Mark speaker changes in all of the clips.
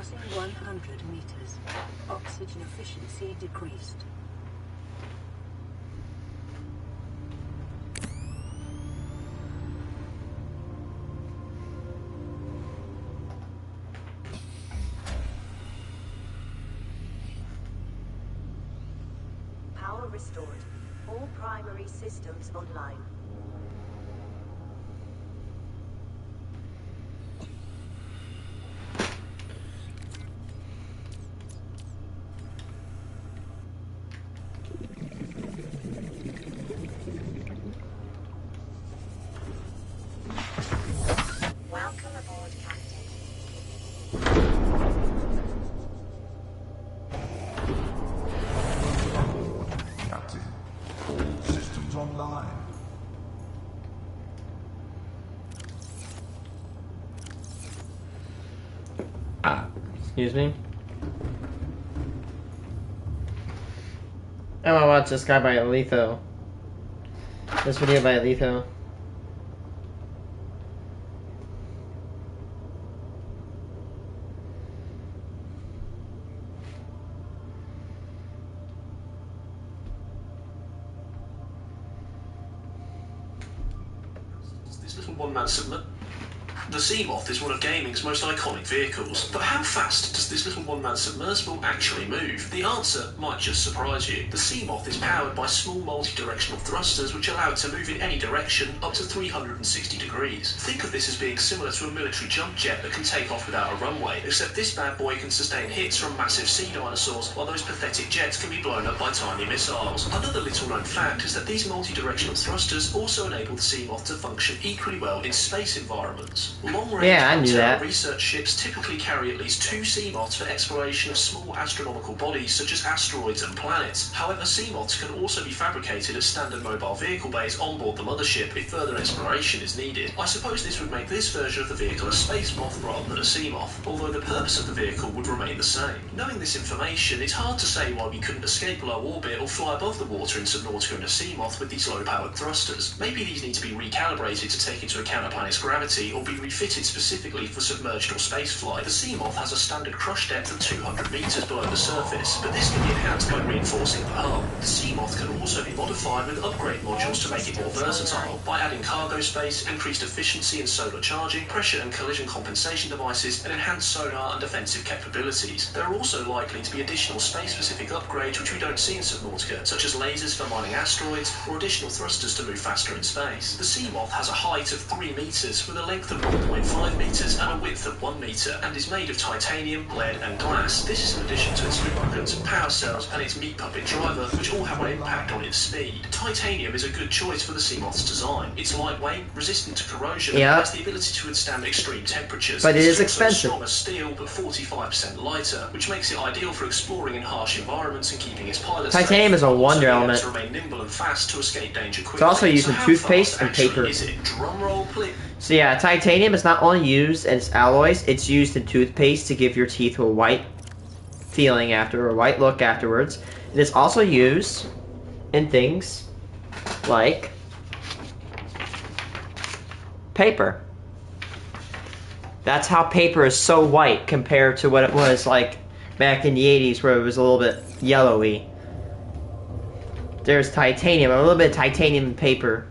Speaker 1: Passing 100 meters. Oxygen efficiency decreased.
Speaker 2: Power restored. All primary systems online. Welcome aboard, Captain.
Speaker 3: Captain, all systems online.
Speaker 4: Excuse me. I want to watch this guy by Letho. This video by Letho.
Speaker 5: This little one-man submarine. The Seamoth is one of gaming's most iconic vehicles, but how fast does this little one-man submersible actually move? The answer might just surprise you. The Seamoth is powered by small multi-directional thrusters which allow it to move in any direction up to 360 degrees. Think of this as being similar to a military jump jet that can take off without a runway, except this bad boy can sustain hits from massive sea dinosaurs, while those pathetic jets can be blown up by tiny missiles. Another little known fact is that these multi-directional thrusters also enable the Seamoth to function equally well in space environments. Long-range research ships typically carry at least 2 Seamoths for exploration of small astronomical bodies such as asteroids and planets. However, Seamoths can also be fabricated as standard mobile vehicle bays on board the mothership if further exploration is needed. I suppose this would make this version of the vehicle a Space Moth rather than a Seamoth, although the purpose of the vehicle would remain the same. Knowing this information, it's hard to say why we couldn't escape low orbit or fly above the water in Subnautica and a Seamoth with these low-powered thrusters. Maybe these need to be recalibrated to take into account a planet's gravity or be refitted specifically for submerged or spaceflight. The Seamoth has a standard crush depth of 200 meters below the surface, but this can be enhanced by reinforcing the hull. The Seamoth can also be modified with upgrade modules to make it more versatile, by adding cargo space, increased efficiency and solar charging, pressure and collision compensation devices, and enhanced sonar and defensive capabilities. There are also likely to be additional space-specific upgrades which we don't see in Subnautica, such as lasers for mining asteroids, or additional thrusters to move faster in space. The Seamoth has a height of 3 meters with a length of 1.5 meters and a width of 1 meter, and is made of titanium, lead and glass. This is in addition to its lubricants, power cells and its meat puppet driver, which all have an impact on its speed. Titanium is a good choice for the Seamoth's design. It's lightweight, resistant to corrosion, and has the ability to withstand extreme temperatures.
Speaker 4: But it is
Speaker 5: also
Speaker 4: expensive.
Speaker 5: Strong as steel, but 45% lighter, which makes it ideal for exploring in harsh environments and keeping its pilots safe.
Speaker 4: Titanium is a wonder element.
Speaker 5: To remain nimble and fast to escape danger quickly.
Speaker 4: It's also used in
Speaker 5: how
Speaker 4: toothpaste
Speaker 5: fast
Speaker 4: and paper.
Speaker 5: actually is it? Drum roll, please.
Speaker 4: So yeah, titanium is not only used as alloys, it's used in toothpaste to give your teeth a white feeling after, or a white look afterwards. It is also used in things like paper. That's how paper is so white compared to what it was like back in the 80s where it was a little bit yellowy. There's titanium, a little bit of titanium in paper.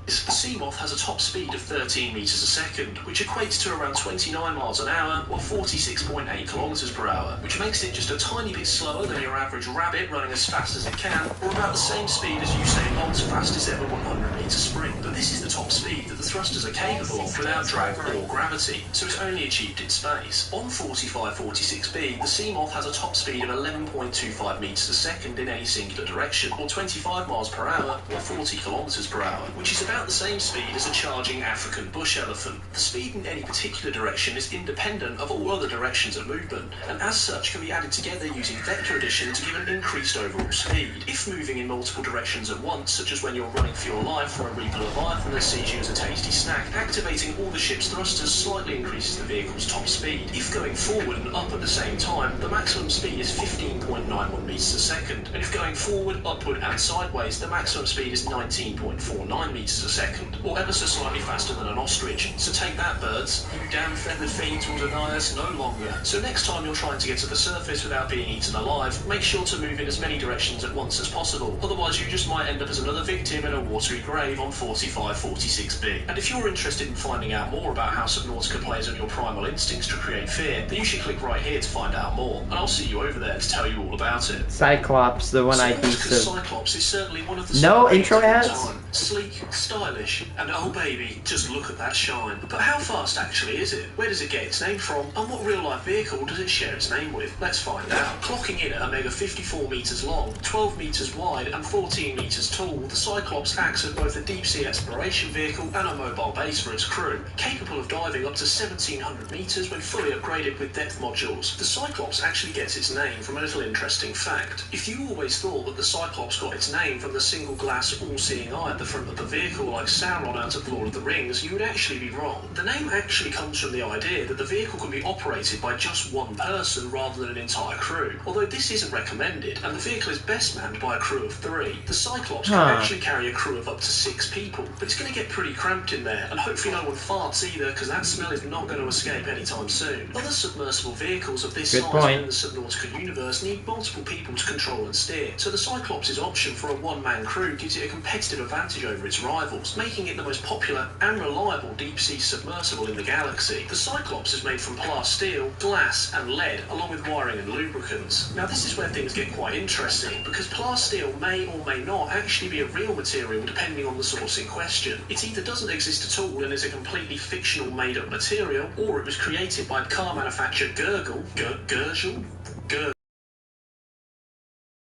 Speaker 5: The Seamoth has a top speed of 13 meters a second, which equates to around 29 miles an hour or 46.8 kilometers per hour, which makes it just a tiny bit slower than your average rabbit running as fast as it can, or about the same speed as Usain Bolt's fastest ever 100-meter sprint. But this is the top speed that the thrusters are capable of without drag or gravity, so it's only achieved in space. On 4546b, the Seamoth has a top speed of 11.25 meters a second in any singular direction, or 25 miles per hour or 40 kilometers per hour, which is about the same speed as a charging African bush elephant. The speed in any particular direction is independent of all other directions of movement, and as such can be added together using vector addition to give an increased overall speed. If moving in multiple directions at once, such as when you're running for your life from a Reaper Leviathan that sees you as a tasty snack, activating all the ship's thrusters slightly increases the vehicle's top speed. If going forward and up at the same time, the maximum speed is 15.91 meters a second, and if going forward, upward and sideways, the maximum speed is 19.49 meters a second, or ever so slightly faster than an ostrich. So take that, birds. You damn feathered fiends will deny us no longer. So next time you're trying to get to the surface without being eaten alive, make sure to move in as many directions at once as possible. Otherwise you just might end up as another victim in a watery grave on 4546B. And if you're interested in finding out more about how Subnautica plays on your primal instincts to create fear, then you should click right here to find out more. And I'll see you over there to tell you all about it.
Speaker 4: Cyclops, the one I beat.
Speaker 5: Cyclops is certainly one of the
Speaker 4: no intro ads.
Speaker 5: Sleek, stylish, and oh baby, just look at that shine. But how fast actually is it? Where does it get its name from? And what real-life vehicle does it share its name with? Let's find out. Clocking in at a mega 54 meters long, 12 meters wide, and 14 meters tall, the Cyclops acts as both a deep-sea exploration vehicle and a mobile base for its crew, capable of diving up to 1700 meters when fully upgraded with depth modules. The Cyclops actually gets its name from a little interesting fact. If you always thought that the Cyclops got its name from the single glass all-seeing eye at the front of the vehicle like Sauron out of Lord of the Rings, you would actually be wrong. The name actually comes from the idea that the vehicle can be operated by just one person rather than an entire crew, although this isn't recommended, and the vehicle is best manned by a crew of 3. The Cyclops can actually carry a crew of up to 6 people, but it's going to get pretty cramped in there, and hopefully no one farts either, because that smell is not going to escape anytime soon. Other submersible vehicles of this size in the Subnautica universe need multiple people to control and steer, so the Cyclops' option for a one-man crew gives it a competitive advantage over its rivals, making it the most popular and reliable deep-sea submersible in the galaxy. The Cyclops is made from plasteel, glass and lead, along with wiring and lubricants. Now this is where things get quite interesting, because plasteel may or may not actually be a real material depending on the source in question. It either doesn't exist at all and is a completely fictional made-up material, or it was created by car manufacturer Gurgle.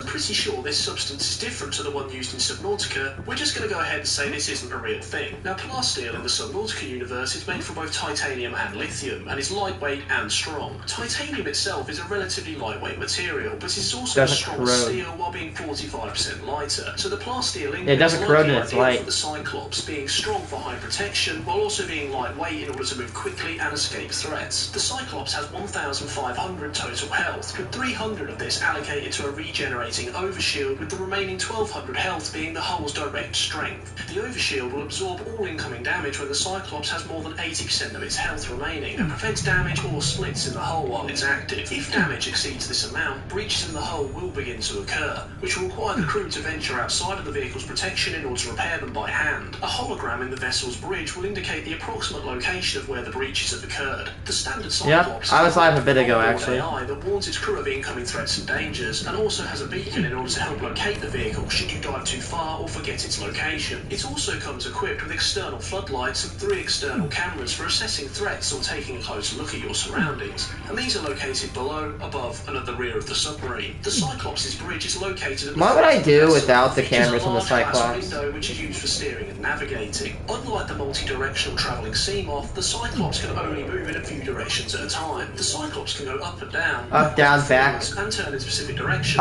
Speaker 5: Pretty sure this substance is different to the one used in Subnautica. We're just going to go ahead and say this isn't a real thing. Now plasteel in the Subnautica universe is made from both titanium and lithium, and is lightweight and strong. Titanium itself is a relatively lightweight material, but it's also as strong as steel while being 45% lighter. So the plasteel ingot is likely ideal for the Cyclops, being strong for high protection, while also being lightweight in order to move quickly and escape threats. The Cyclops has 1,500 total health, with 300 of this allocated to a regenerating overshield, with the remaining 1200 health being the hull's direct strength. The overshield will absorb all incoming damage when the Cyclops has more than 80% of its health remaining, and prevents damage or splits in the hull while it's active. If damage exceeds this amount, breaches in the hull will begin to occur, which will require the crew to venture outside of the vehicle's protection in order to repair them by hand. A hologram in the vessel's bridge will indicate the approximate location of where the breaches have occurred. The standard Cyclops
Speaker 4: I was live a bit ago actually.
Speaker 5: AI that warns its crew of incoming threats and dangers, and also has a beacon in order to help locate the vehicle should you dive too far or forget its location. It also comes equipped with external floodlights and 3 external cameras for assessing threats or taking a closer look at your surroundings, and these are located below, above and at the rear of the submarine. The Cyclops' bridge is located at the
Speaker 4: What would I do without the cameras on the Cyclops?
Speaker 5: window which is used for steering and navigating. Unlike the multi-directional travelling Seamoth, the Cyclops can only move in a few directions at a time. The Cyclops can go up and down,
Speaker 4: back,
Speaker 5: and turn in specific directions.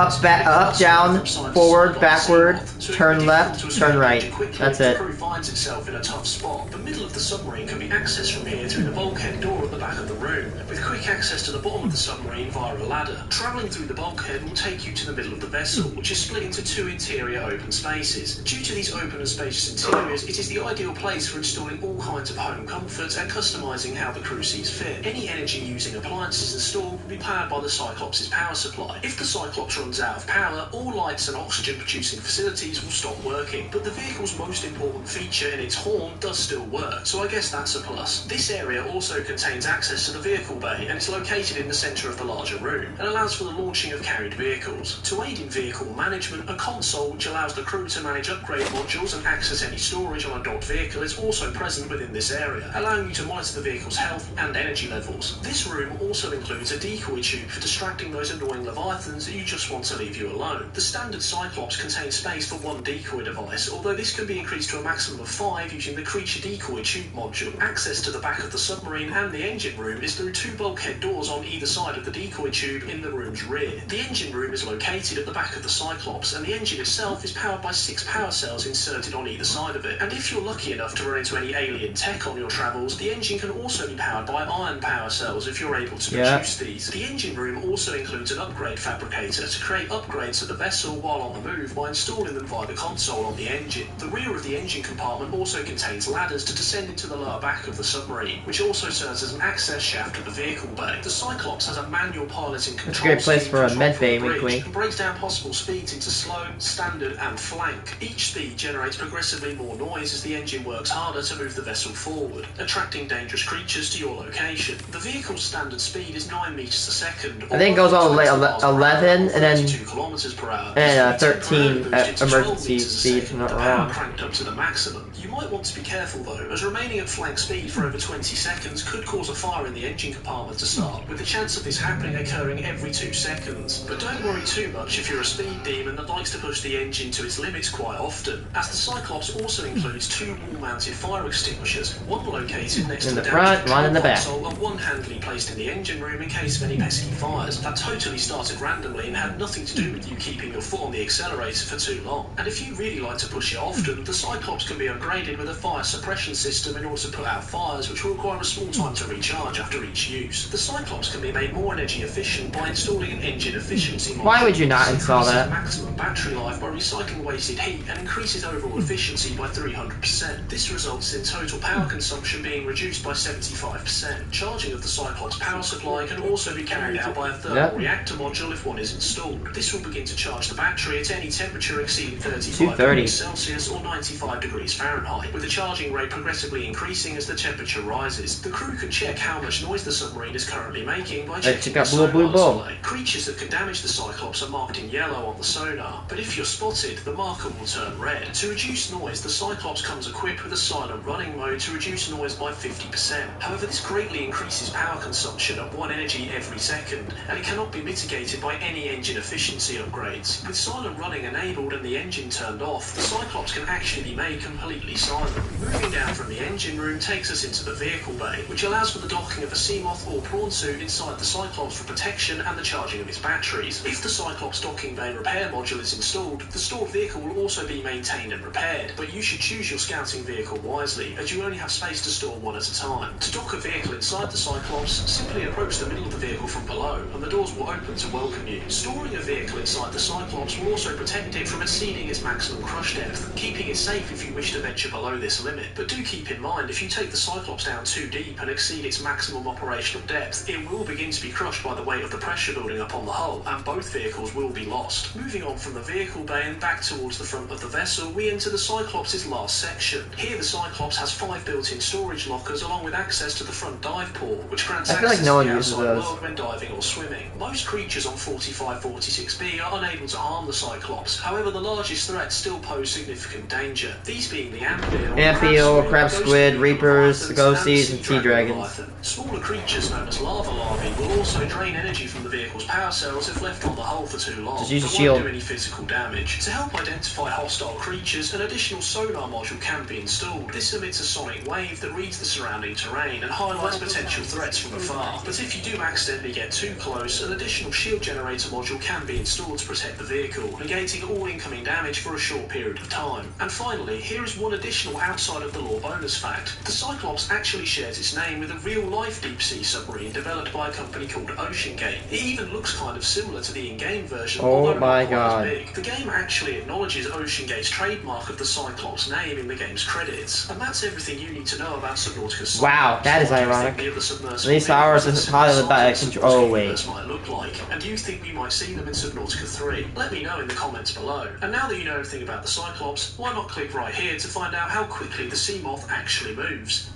Speaker 4: up, down, forward, backward, turn left, turn right. That's it.
Speaker 5: The crew finds itself in a tough spot. The middle of the submarine can be accessed from here through the bulkhead door at the back of the room, with quick access to the bottom of the submarine via a ladder. Travelling through the bulkhead will take you to the middle of the vessel, which is split into 2 interior open spaces. Due to these open and spacious interiors, it is the ideal place for installing all kinds of home comforts and customising how the crew sees fit. Any energy-using appliances installed will be powered by the Cyclops' power supply. If the Cyclops runs out of power, all lights and oxygen-producing facilities will stop working, but the vehicle's most important feature in its horn does still work, so I guess that's a plus. This area also contains access to the vehicle bay, and it's located in the centre of the larger room, and allows for the launching of carried vehicles. To aid in vehicle management, a console which allows the crew to manage upgrade modules and access any storage on a docked vehicle is also present within this area, allowing you to monitor the vehicle's health and energy levels. This room also includes a decoy tube for distracting those annoying leviathans that you just want to leave you alone. The standard Cyclops contains space for 1 decoy device, although this can be increased to a maximum of 5 using the creature decoy tube module. Access to the back of the submarine and the engine engine room is through two bulkhead doors on either side of the decoy tube in the room's rear. The engine room is located at the back of the Cyclops, and the engine itself is powered by 6 power cells inserted on either side of it. And if you're lucky enough to run into any alien tech on your travels, the engine can also be powered by iron power cells if you're able to produce these. The engine room also includes an upgrade fabricator to create upgrades to the vessel while on the move by installing them via the console on the engine. The rear of the engine compartment also contains ladders to descend into the lower back of the submarine, which also serves as an access shaft to the vehicle bay. The Cyclops has a manual piloting control.
Speaker 4: It's a great place for a med bay,
Speaker 5: and breaks down possible speeds into slow, standard, and flank. Each speed generates progressively more noise as the engine works harder to move the vessel forward, attracting dangerous creatures to your location. The vehicle's standard speed is 9 meters a second.
Speaker 4: I think it goes on 11 and then
Speaker 5: 2 kilometers per hour.
Speaker 4: 13 at emergency speed, if I'm not wrong.
Speaker 5: Cranked up to the maximum. You might want to be careful though, as remaining at flank speed for over 20 seconds could cause a fire in the engine compartment to start, with the chance of this happening occurring every 2 seconds. But don't worry too much if you're a speed demon that likes to push the engine to its limits quite often, as the Cyclops also includes 2 wall-mounted fire extinguishers, one located next to the
Speaker 4: front, one in the back,
Speaker 5: console, and one handily placed in the engine room in case of any pesky fires. That totally started randomly and had nothing to do with you keeping your foot on the accelerator for too long. And if you really like to push it often, the Cyclops can be upgraded with a fire suppression system in order to put out fires, which will require a small time to recharge after each use. The Cyclops can be made more energy efficient by installing an engine efficiency module.
Speaker 4: Why would you not install that?
Speaker 5: Maximum battery life by recycling wasted heat and increases overall efficiency by 300%. This results in total power consumption being reduced by 75%. Charging of the Cyclops power supply can also be carried out by a thermal reactor module if one is installed. This will begin to charge the battery at any temperature exceeding 35 degrees Celsius or 95 degrees Fahrenheit, with the charging rate progressively increasing as the temperature rises. The crew can check how much noise the submarine is currently making by checking the sonar display. Creatures that can damage the Cyclops are marked in yellow on the sonar, but if you're spotted, the marker will turn red. To reduce noise, the Cyclops comes equipped with a silent running mode to reduce noise by 50%. However, this greatly increases power consumption at 1 energy every second, and it cannot be mitigated by any engine efficiency upgrades. With silent running enabled and the engine turned off, the Cyclops can actually be made completely silent. Moving down from the engine room takes us into the vehicle bay, which allows for the docking of a Seamoth or prawn suit inside the Cyclops for protection and the charging of its batteries. If the Cyclops docking bay repair module is installed, the stored vehicle will also be maintained and repaired, but you should choose your scouting vehicle wisely, as you only have space to store one at a time. To dock a vehicle inside the Cyclops, simply approach the middle of the vehicle from below, and the doors will open to welcome you. Storing a vehicle inside the Cyclops will also protect it from exceeding its maximum crush depth, keeping it safe if you wish to venture below this limit. But do keep in mind, if you take the Cyclops down too deep and exceed its maximum operational depth, it will begin to be crushed by the weight of the pressure building up on the hull, and both vehicles will be lost. Moving on from the vehicle bay and back towards the front of the vessel, we enter the Cyclops' last section. Here the Cyclops has 5 built-in storage lockers along with access to the front dive port, which grants access to the outside world when diving or swimming. Most creatures on 4546b are unable to harm the Cyclops, however the largest threats still pose significant danger, these being the Ampheel,
Speaker 4: crab squid, reapers, ghosties, and sea dragons.
Speaker 5: Smaller creatures known as lava larvae will also drain energy from the vehicle's power cells if left on the hull for too long,
Speaker 4: just use a
Speaker 5: but
Speaker 4: shield.
Speaker 5: won't do any physical damage. To help identify hostile creatures, an additional sonar module can be installed. This emits a sonic wave that reads the surrounding terrain and highlights potential threats from afar. But if you do accidentally get too close, an additional shield generator module can be installed to protect the vehicle, negating all incoming damage for a short period of time. And finally, here is one additional outside of the lore bonus fact. The Cyclops actually shares its name with a real-life deep-sea submarine developed by a company called OceanGate. It even looks kind of similar to the in-game version, although not quite as big. The game actually acknowledges OceanGate's trademark of the Cyclops name in the game's credits. And that's everything you need to know about Subnautica's Cyclops.
Speaker 4: Wow, that is ironic. At least ours is probably about control. Oh wait.
Speaker 5: Might look like, and do you think we might see them in Subnautica 3? Let me know in the comments below. And now that you know everything about the Cyclops, why not click right here to find out how quickly the Seamoth actually moves?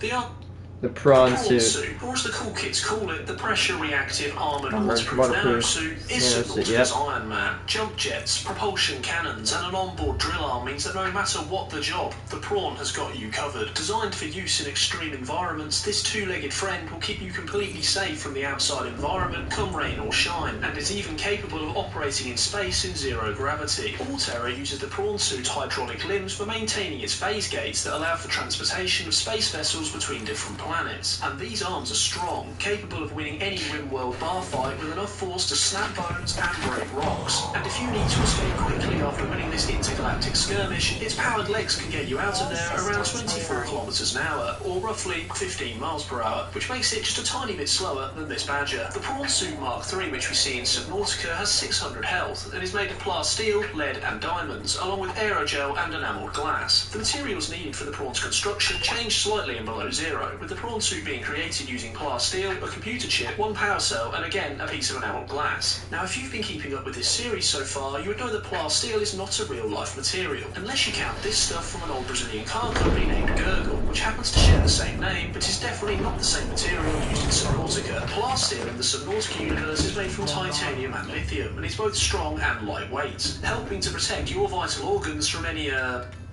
Speaker 4: The prawn suit.
Speaker 5: Or as the cool kids call it, the pressure-reactive armoured waterproof nano suit is Subnautica's Iron Man. Jump jets, propulsion cannons, and an onboard drill arm means that no matter what the job, the prawn has got you covered. Designed for use in extreme environments, this two-legged friend will keep you completely safe from the outside environment, come rain or shine, and is even capable of operating in space in zero gravity. Alterra uses the prawn suit's hydraulic limbs for maintaining its phase gates that allow for transportation of space vessels between different planets. And these arms are strong, capable of winning any rim-world bar fight with enough force to snap bones and break rocks. And if you need to escape quickly after winning this intergalactic skirmish, its powered legs can get you out of there around 24 kilometers an hour, or roughly 15 miles per hour, which makes it just a tiny bit slower than this Badger. The Prawn Suit Mark III, which we see in Subnautica, has 600 health and is made of plasteel, steel, lead and diamonds, along with aerogel and enamelled glass. The materials needed for the prawn's construction change slightly in Below Zero, with the prawn suit being created using plasteel, a computer chip, one power cell and again a piece of enamelled glass. Now if you've been keeping up with this series so far, you would know that plasteel is not a real life material, unless you count this stuff from an old Brazilian car company named Gurgle, which happens to share the same name, but is definitely not the same material used in Subnautica. Plasteel in the Subnautica universe is made from titanium and lithium, and is both strong and lightweight, helping to protect your vital organs from any,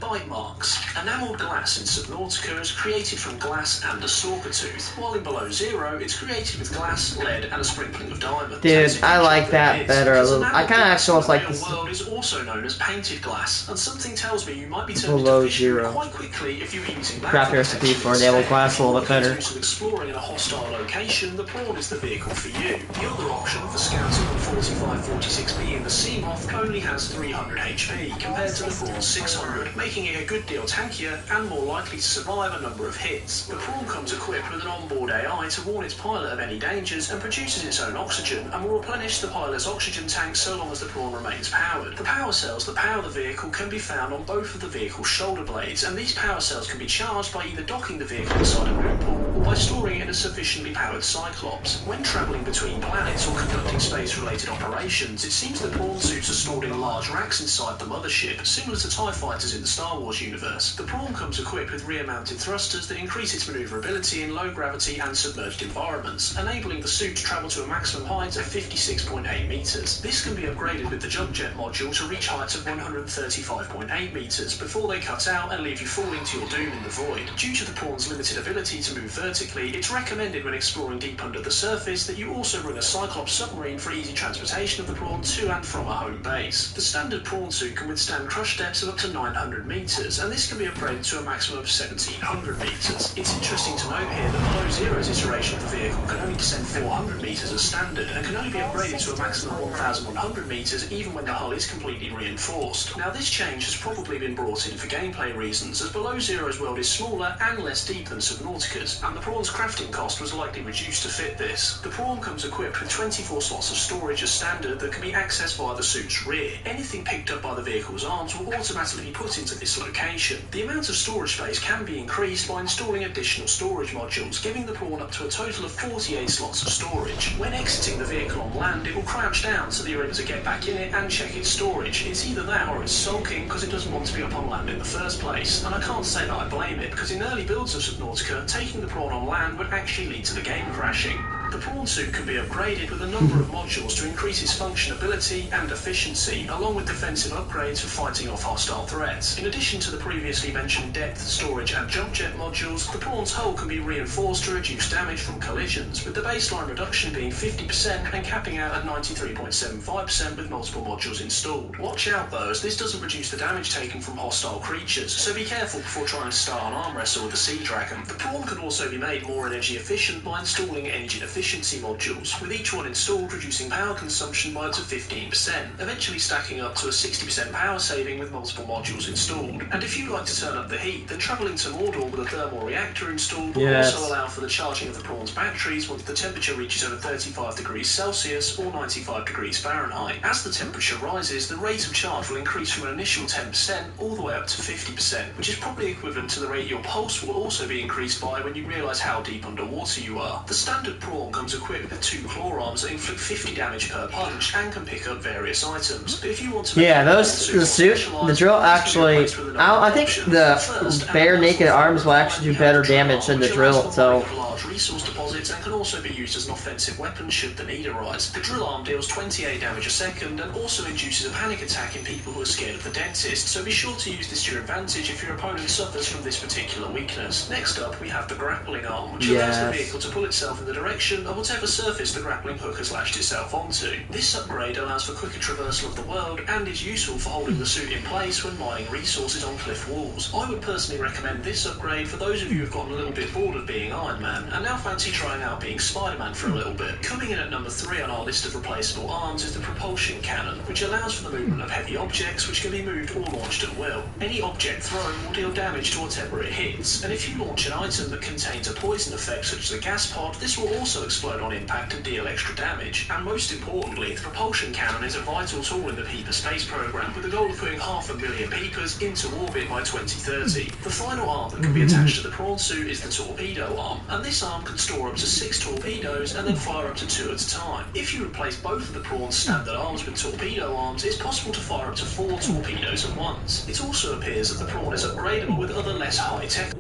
Speaker 5: bite marks. Enamelled glass in Subnautica is created from glass and a stalker tooth, while in Below Zero it's created with glass, lead and a sprinkling of diamonds.
Speaker 4: Dude, I like that better a little. I kind of actually almost like this.
Speaker 5: The real world is also known as painted glass, and something tells me you might be turned
Speaker 4: Below
Speaker 5: into fishery
Speaker 4: Zero.
Speaker 5: quite quickly if you're using that.
Speaker 4: Craft recipe for enamelled glass a little bit better.
Speaker 5: Some exploring in a hostile location, the prawn is the vehicle for you. The other option for scouting on 4546B in the Seamoth only has 300 HP compared to the prawn's 600, making it a good deal tankier and more likely to survive a number of hits. The prawn comes equipped with an onboard AI to warn its pilot of any dangers and produces its own oxygen and will replenish the pilot's oxygen tank so long as the prawn remains powered. The power cells that power the vehicle can be found on both of the vehicle's shoulder blades, and these power cells can be charged by either docking the vehicle inside a moon pool or by storing it in a sufficiently powered Cyclops. When travelling between planets or conducting space-related operations, it seems the prawn suits are stored in large racks inside the mothership, similar to TIE fighters in the Star Wars universe. The prawn comes equipped with rear-mounted thrusters that increase its manoeuvrability in low-gravity and submerged environments, enabling the suit to travel to a maximum height of 56.8 metres. This can be upgraded with the jump jet module to reach heights of 135.8 metres before they cut out and leave you falling to your doom in the void. Due to the prawn's limited ability to move vertically, it's recommended when exploring deep under the surface that you also bring a Cyclops submarine for easy transportation of the prawn to and from a home base. The standard prawn suit can withstand crush depths of up to 900 metres, and this can be upgraded to a maximum of 1700 metres. It's interesting to note here that Below Zero's iteration of the vehicle can only descend 400 metres as standard, and can only be upgraded to a maximum of 1100 metres even when the hull is completely reinforced. Now this change has probably been brought in for gameplay reasons, as Below Zero's world is smaller and less deep than Subnautica's, and the prawn's crafting cost was likely reduced to fit this. The prawn comes equipped with 24 slots of storage as standard that can be accessed via the suit's rear. Anything picked up by the vehicle's arms will automatically be put into this location. The amount of storage space can be increased by installing additional storage modules, giving the prawn up to a total of 48 slots of storage. When exiting the vehicle on land, it will crouch down so that you're able to get back in it and check its storage. It's either that or it's sulking because it doesn't want to be up on land in the first place, and I can't say that I blame it, because in early builds of Subnautica, taking the prawn on land would actually lead to the game crashing. The prawn suit can be upgraded with a number of modules to increase its functionability and efficiency, along with defensive upgrades for fighting off hostile threats. In addition to the previously mentioned depth, storage and jump jet modules, the prawn's hull can be reinforced to reduce damage from collisions, with the baseline reduction being 50% and capping out at 93.75% with multiple modules installed. Watch out though, as this doesn't reduce the damage taken from hostile creatures, so be careful before trying to start an arm wrestle with the sea dragon. The prawn can also be made more energy efficient by installing engine efficiency modules, with each one installed reducing power consumption by up to 15%, eventually stacking up to a 60% power saving with multiple modules installed. And if you like to turn up the heat, then travelling to Mordor with a thermal reactor installed will also allow for the charging of the prawn's batteries once the temperature reaches over 35 degrees Celsius or 95 degrees Fahrenheit. As the temperature rises, the rate of charge will increase from an initial 10% all the way up to 50%, which is probably equivalent to the rate your pulse will also be increased by when you realise how deep underwater you are. The standard prawn comes equipped with 2 claw arms that inflict 50 damage per punch and can pick up various items. But if you want to
Speaker 4: the drill actually, I think the bare naked arms will actually do better damage than the drill itself.
Speaker 5: Large resource deposits and can also be used as an offensive weapon should the need arise. The drill arm deals 28 damage a second and also induces a panic attack in people who are scared of the dentist, so be sure to use this to your advantage if your opponent suffers from this particular weakness. Next up we have the grappling arm, which allows the vehicle to pull itself in the direction direction of whatever surface the grappling hook has lashed itself onto. This upgrade allows for quicker traversal of the world and is useful for holding the suit in place when mining resources on cliff walls. I would personally recommend this upgrade for those of you who've gotten a little bit bored of being Iron Man and now fancy trying out being Spider-Man for a little bit. Coming in at number 3 on our list of replaceable arms is the propulsion cannon, which allows for the movement of heavy objects which can be moved or launched at will. Any object thrown will deal damage to whatever it hits, and if you launch an item that contains a poison effect such as a gas pod, this will also explode on impact and deal extra damage. And most importantly, the propulsion cannon is a vital tool in the Peeper space program, with the goal of putting 500,000 Peepers into orbit by 2030. The final arm that can be attached to the prawn suit is the torpedo arm, and this arm can store up to 6 torpedoes and then fire up to 2 at a time. If you replace both of the prawn's standard arms with torpedo arms, it's possible to fire up to 4 torpedoes at once. It also appears that the prawn is upgradable with other less high-tech,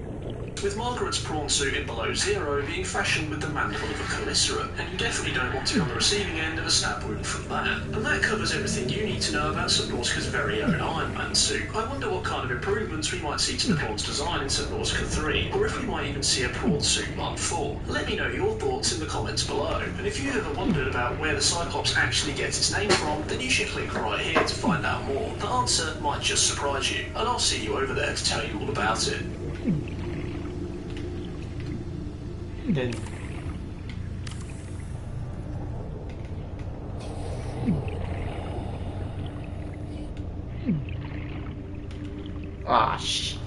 Speaker 5: with Margaret's prawn suit in Below Zero being fashioned with the mandible of a Calicera, and you definitely don't want to be on the receiving end of a stab wound from that. And that covers everything you need to know about Subnautica's very own Iron Man suit. I wonder what kind of improvements we might see to the prawn's design in Subnautica 3, or if we might even see a prawn suit Mark 4. Let me know your thoughts in the comments below, and if you've ever wondered about where the Cyclops actually gets its name from, then you should click right here to find out more. The answer might just surprise you, and I'll see you over there to tell you all about it.
Speaker 4: Then ah, shit.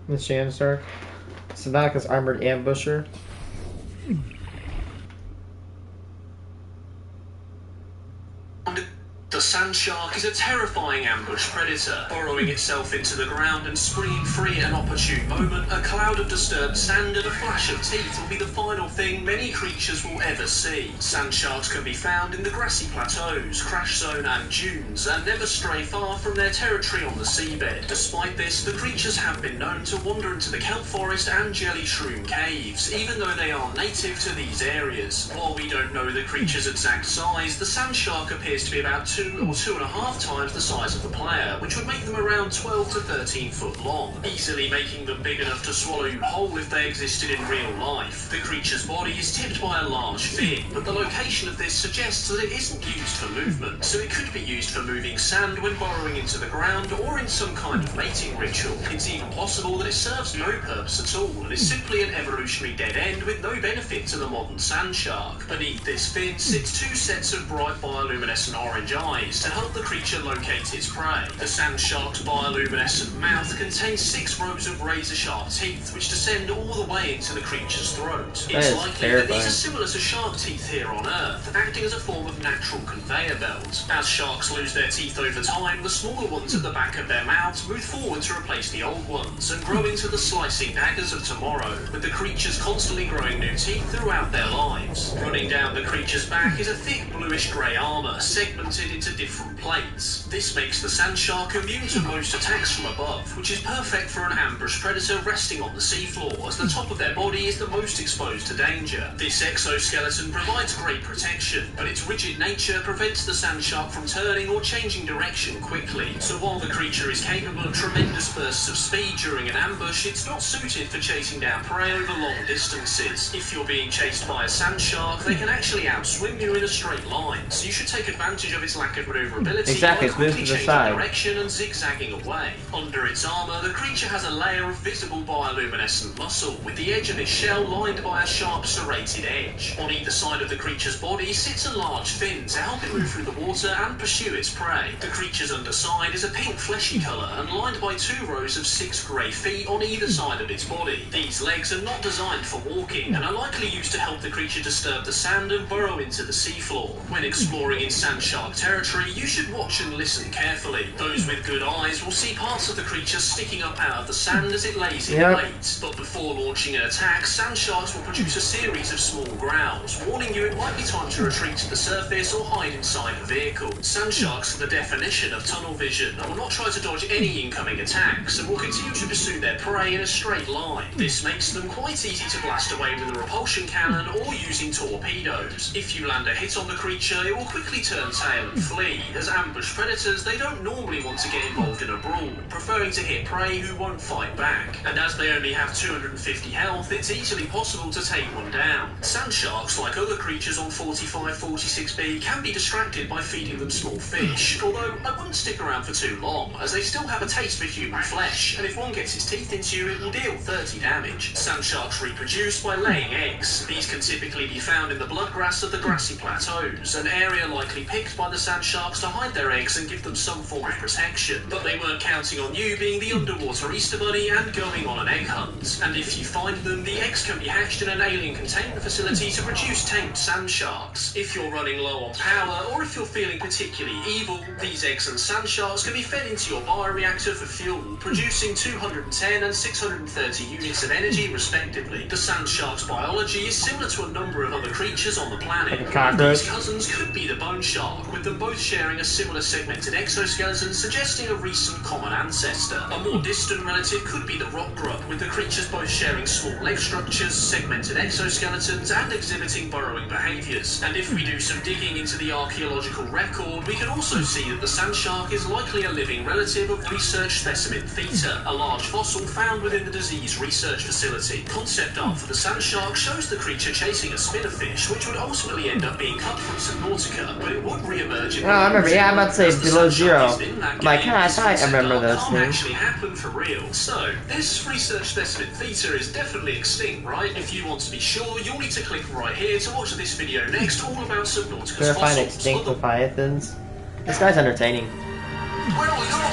Speaker 4: The Shannon Stark. Subnautica's armored ambusher.
Speaker 5: The sand shark is a terrifying ambush predator, burrowing itself into the ground and springing free at an opportune moment. A cloud of disturbed sand and a flash of teeth will be the final thing many creatures will ever see. Sand sharks can be found in the grassy plateaus, crash zone and dunes, and never stray far from their territory on the seabed. Despite this, the creatures have been known to wander into the kelp forest and jelly shroom caves, even though they are native to these areas. While we don't know the creature's exact size, the sand shark appears to be about 2 or 2.5 times the size of the player, which would make them around 12 to 13 foot long, easily making them big enough to swallow you whole if they existed in real life. The creature's body is tipped by a large fin, but the location of this suggests that it isn't used for movement, so it could be used for moving sand when burrowing into the ground or in some kind of mating ritual. It's even possible that it serves no purpose at all and is simply an evolutionary dead end with no benefit to the modern sand shark. Beneath this fin sits 2 sets of bright bioluminescent orange eyes, and help the creature locate its prey. The sand shark's bioluminescent mouth contains 6 rows of razor-sharp teeth, which descend all the way into the creature's throat. It's likely that these are similar to shark teeth here on Earth, acting as a form of natural conveyor belt. As sharks lose their teeth over time, the smaller ones at the back of their mouths move forward to replace the old ones and grow into the slicing daggers of tomorrow, with the creatures constantly growing new teeth throughout their lives. Running down the creature's back is a thick bluish-grey armour segmented into different plates. This makes the sand shark immune to most attacks from above, which is perfect for an ambush predator resting on the seafloor, as the top of their body is the most exposed to danger. This exoskeleton provides great protection, but its rigid nature prevents the sand shark from turning or changing direction quickly. So while the creature is capable of tremendous bursts of speed during an ambush, it's not suited for chasing down prey over long distances. If you're being chased by a sand shark, they can actually outswim you in a straight line, so you should take advantage of its lack of maneuverability by quickly changing direction and zigzagging away. Under its armour, the creature has a layer of visible bioluminescent muscle, with the edge of its shell lined by a sharp serrated edge. On either side of the creature's body sits a large fin to help it move through the water and pursue its prey. The creature's underside is a pink fleshy colour and lined by 2 rows of 6 grey feet on either side of its body. These legs are not designed for walking and are likely used to help the creature disturb the sand and burrow into the seafloor. When exploring in sand shark territory, you should watch and listen carefully. Those with good eyes will see parts of the creature sticking up out of the sand as it lays in wait. But before launching an attack, sand sharks will produce a series of small growls, warning you it might be time to retreat to the surface or hide inside the vehicle. Sand sharks are the definition of tunnel vision and will not try to dodge any incoming attacks and will continue to pursue their prey in a straight line. This makes them quite easy to blast away with a repulsion cannon or using torpedoes. If you land a hit on the creature, it will quickly turn tail and flee. As ambush predators, they don't normally want to get involved in a brawl, preferring to hit prey who won't fight back. And as they only have 250 health, it's easily possible to take one down. Sand sharks, like other creatures on 45-46b, can be distracted by feeding them small fish, although I wouldn't stick around for too long, as they still have a taste for human flesh, and if one gets its teeth into you, it will deal 30 damage. Sand sharks reproduce by laying eggs. These can typically be found in the bloodgrass of the grassy plateaus, an area likely picked by the sand sharks to hide their eggs and give them some form of protection. But they weren't counting on you being the underwater Easter Bunny and going on an egg hunt. And if you find them, the eggs can be hatched in an alien containment facility to produce tamed sand sharks. If you're running low on power, or if you're feeling particularly evil, these eggs and sand sharks can be fed into your bioreactor for fuel, producing 210 and 630 units of energy respectively. The sand shark's biology is similar to a number of other creatures on the planet. These cousins could be the bone shark, with them both sharing a similar segmented exoskeleton suggesting a recent common ancestor. A more distant relative could be the rock grub, with the creatures both sharing small leg structures, segmented exoskeletons, and exhibiting burrowing behaviours. And if we do some digging into the archaeological record, we can also see that the sand shark is likely a living relative of research specimen Theta, a large fossil found within the disease research facility. Concept art for the sand shark shows the creature chasing a spinnerfish, which would ultimately end up being cut from Subnautica, but it would re-emerge in
Speaker 4: I remember, I'm about to say Below Zero.
Speaker 5: Like,
Speaker 4: I remember those things.
Speaker 5: Actually happen for real. So, this research specimen Theta is definitely extinct, right? If you want to be sure, you'll need to click right here to watch this video next, all about Subnautica's
Speaker 4: Verifying
Speaker 5: fossils.
Speaker 4: extinct Leviathans. This guy's entertaining.
Speaker 5: Where are we going?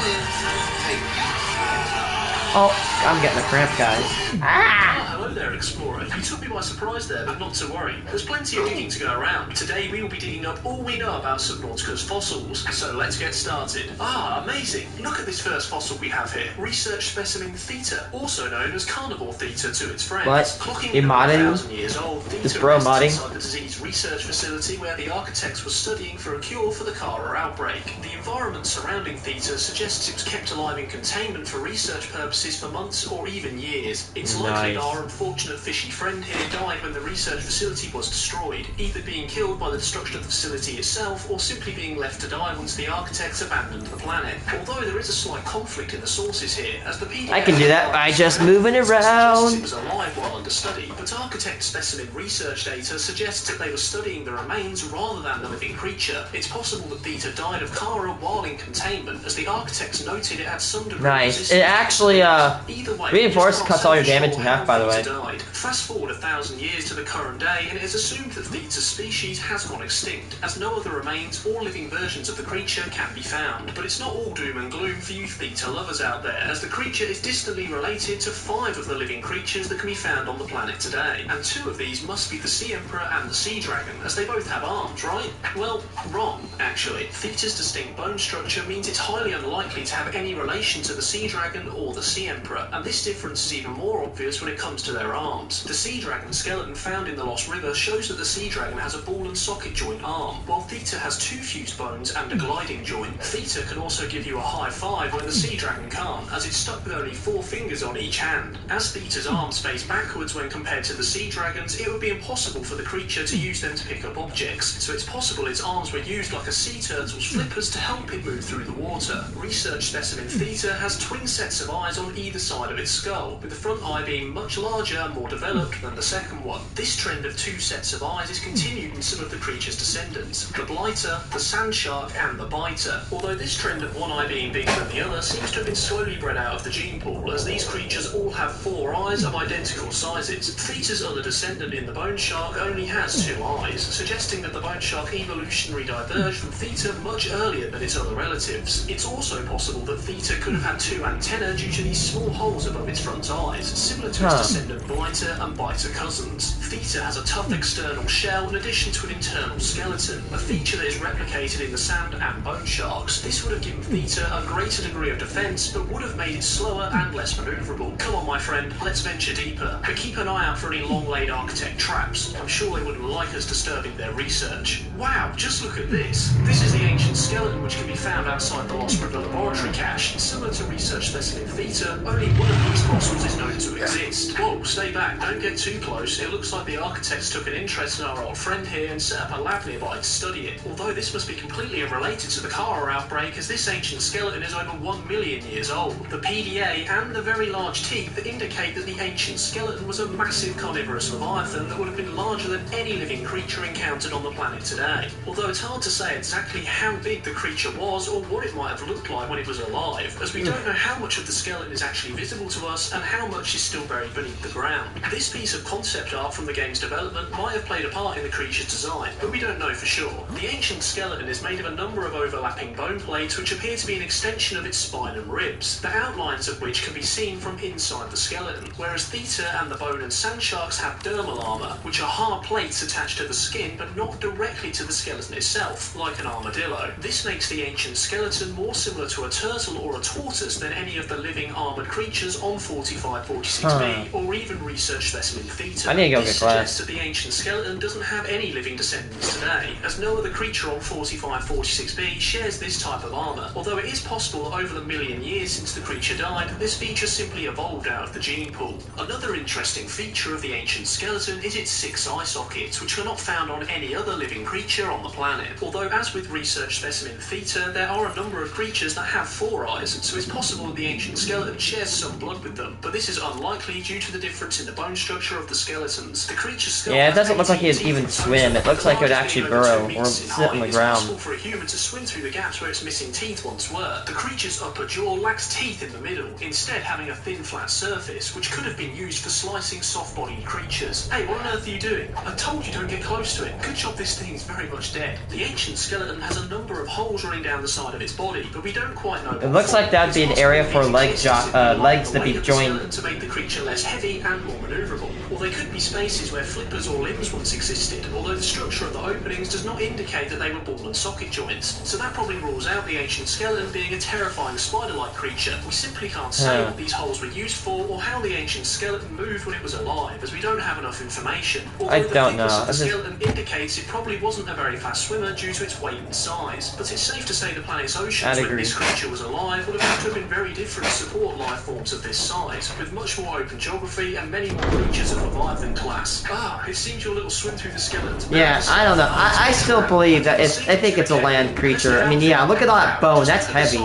Speaker 4: Oh, I'm getting a cramp, guys. Ah!
Speaker 5: Hello there, Explorer. You took me by surprise there, but not to worry. There's plenty of digging to go around. Today we will be digging up all we know about Subnautica's fossils, so let's get started. Ah, amazing. Look at this first fossil we have here. Research specimen Theta, also known as carnivore Theta to its friends.
Speaker 4: What?
Speaker 5: Clocking
Speaker 4: You modding?
Speaker 5: 1,000 years old, Theta
Speaker 4: This bro
Speaker 5: rests
Speaker 4: modding?
Speaker 5: inside the disease research facility where the architects were studying for a cure for the Kara outbreak. The environment surrounding Theta suggests it was kept alive in containment for research purposes for months or even years. It's likely that our unfortunate fishy friend here died when the research facility was destroyed, either being killed by the destruction of the facility itself or simply being left to die once the architects abandoned the planet. Although there is a slight conflict in the sources here, as the PDF
Speaker 4: I can do that by just moving
Speaker 5: suggests
Speaker 4: around.
Speaker 5: it was alive while under study, but architect specimen research data suggests that they were studying the remains rather than the living creature. It's possible that Theta died of Kara while in containment, as the architects noted it had some degree of
Speaker 4: Nice.
Speaker 5: resistance
Speaker 4: It actually,
Speaker 5: Either way,
Speaker 4: reinforced
Speaker 5: we just
Speaker 4: cuts
Speaker 5: can't
Speaker 4: all your
Speaker 5: say for
Speaker 4: damage
Speaker 5: sure
Speaker 4: in half,
Speaker 5: how
Speaker 4: by the way.
Speaker 5: Theta died. Fast forward 1,000 years to the current day, and it is assumed that Theta's species has gone extinct, as no other remains or living versions of the creature can be found. But it's not all doom and gloom for you Theta lovers out there, as the creature is distantly related to 5 of the living creatures that can be found on the planet today. And 2 of these must be the Sea Emperor and the Sea Dragon, as they both have arms, right? Well, wrong, actually. Theta's distinct bone structure means it's highly unlikely to have any relation to the Sea Dragon or the Sea Emperor, and this difference is even more obvious when it comes to their arms. The Sea Dragon skeleton found in the Lost River shows that the Sea Dragon has a ball and socket joint arm, while Theta has 2 fused bones and a gliding joint. Theta can also give you a high five when the Sea Dragon can't, as it's stuck with only 4 fingers on each hand. As Theta's arms face backwards when compared to the Sea Dragon's, it would be impossible for the creature to use them to pick up objects, so it's possible its arms were used like a sea turtle's flippers to help it move through the water. Research specimen Theta has twin sets of eyes on either side of its skull, with the front eye being much larger and more developed than the second one. This trend of 2 sets of eyes is continued in some of the creature's descendants, the blighter, the sand shark, and the biter. Although this trend of one eye being bigger than the other seems to have been slowly bred out of the gene pool, as these creatures all have 4 eyes of identical sizes. Theta's other descendant in the bone shark only has 2 eyes, suggesting that the bone shark evolutionary diverged from Theta much earlier than its other relatives. It's also possible that Theta could have had 2 antennae due to these small holes above its front eyes, similar to its descendant blighter and biter cousins. Theta has a tough external shell in addition to an internal skeleton, a feature that is replicated in the sand and bone sharks. This would have given Theta a greater degree of defense, but would have made it slower and less maneuverable. Come on, my friend, let's venture deeper, but keep an eye out for any long-laid architect traps. I'm sure they wouldn't like us disturbing their research. Wow, just look at this. This is the ancient skeleton which can be found outside the Lost River laboratory cache. Similar to research specimen Theta, only one of these fossils is known to exist. Whoa, stay back, don't get too close. It looks like the architects took an interest in our old friend here and set up a lab nearby to study it. Although this must be completely unrelated to the Kara outbreak, as this ancient skeleton is over 1 million years old. The PDA and the very large teeth indicate that the ancient skeleton was a massive carnivorous leviathan that would have been larger than any living creature encountered on the planet today. Although it's hard to say exactly how big the creature was or what it might have looked like when it was alive, as we don't know how much of the skeleton is actually visible to us and how much is still buried beneath the ground. This piece of concept art from the game's development might have played a part in the creature's design, but we don't know for sure. The ancient skeleton is made of a number of overlapping bone plates which appear to be an extension of its spine and ribs, the outlines of which can be seen from inside the skeleton, whereas Theta and the bone and sand sharks have dermal armour, which are hard plates attached to the skin but not directly to the skeleton itself, like an armadillo. This makes the ancient skeleton more similar to a turtle or a tortoise than any of the living armoured creatures on 4546b or even research specimen Theta.
Speaker 4: I need to go
Speaker 5: This
Speaker 4: get
Speaker 5: suggests
Speaker 4: glass.
Speaker 5: that the ancient skeleton doesn't have any living descendants today, as no other creature on 4546b shares this type of armour, although it is possible that over the million years since the creature died, this feature simply evolved out of the gene pool. Another interesting feature of the ancient skeleton is its 6 eye sockets, which are not found on any other living creature on the planet. Although, as with research specimen Theta, there are a number of creatures that have 4 eyes, so it's possible that the ancient skeleton shares some blood with them, but this is unlikely due to the difference in the bone structure of the skeletons. The creature's skull
Speaker 4: Yeah, it doesn't look like
Speaker 5: 18
Speaker 4: he'd even
Speaker 5: teeth
Speaker 4: swim. It looks like it would actually burrow or
Speaker 5: meters in
Speaker 4: sit on
Speaker 5: height.
Speaker 4: the
Speaker 5: It's
Speaker 4: ground.
Speaker 5: possible for a human to swim through the gaps where its missing teeth once were. The creature's upper jaw lacks teeth in the middle, instead having a thin flat surface, which could have been used for slicing soft-bodied creatures. Hey, what on earth are you doing? I told you don't get close to it. Good job this thing is very much dead. The ancient skeleton has a number of holes running down the side of its body, but we don't quite know.
Speaker 4: It looks like that'd be an area for legs to be joined.
Speaker 5: To make the creature less heavy and more maneuverable. Or they could be spaces where flippers or limbs once existed, although the structure of the openings does not indicate that they were ball and socket joints. So that probably rules out the ancient skeleton being a terrifying spider-like creature. We simply can't say what these holes were used for or how the ancient skeleton moved when it was alive, as we don't have enough information. Although
Speaker 4: I
Speaker 5: the
Speaker 4: don't
Speaker 5: thickness
Speaker 4: know.
Speaker 5: of the skeleton indicates it probably wasn't a very fast swimmer due to its weight and size. But it's safe to say the planet's oceans when this creature was alive would have had to have been very different to support life forms of this size, with much more open geography and many more creatures of Leviathan class. It seems your little swim through the skeleton.
Speaker 4: Yeah, I don't know. I still believe that I think it's a land creature. I mean, yeah, look at all that bone. That's heavy.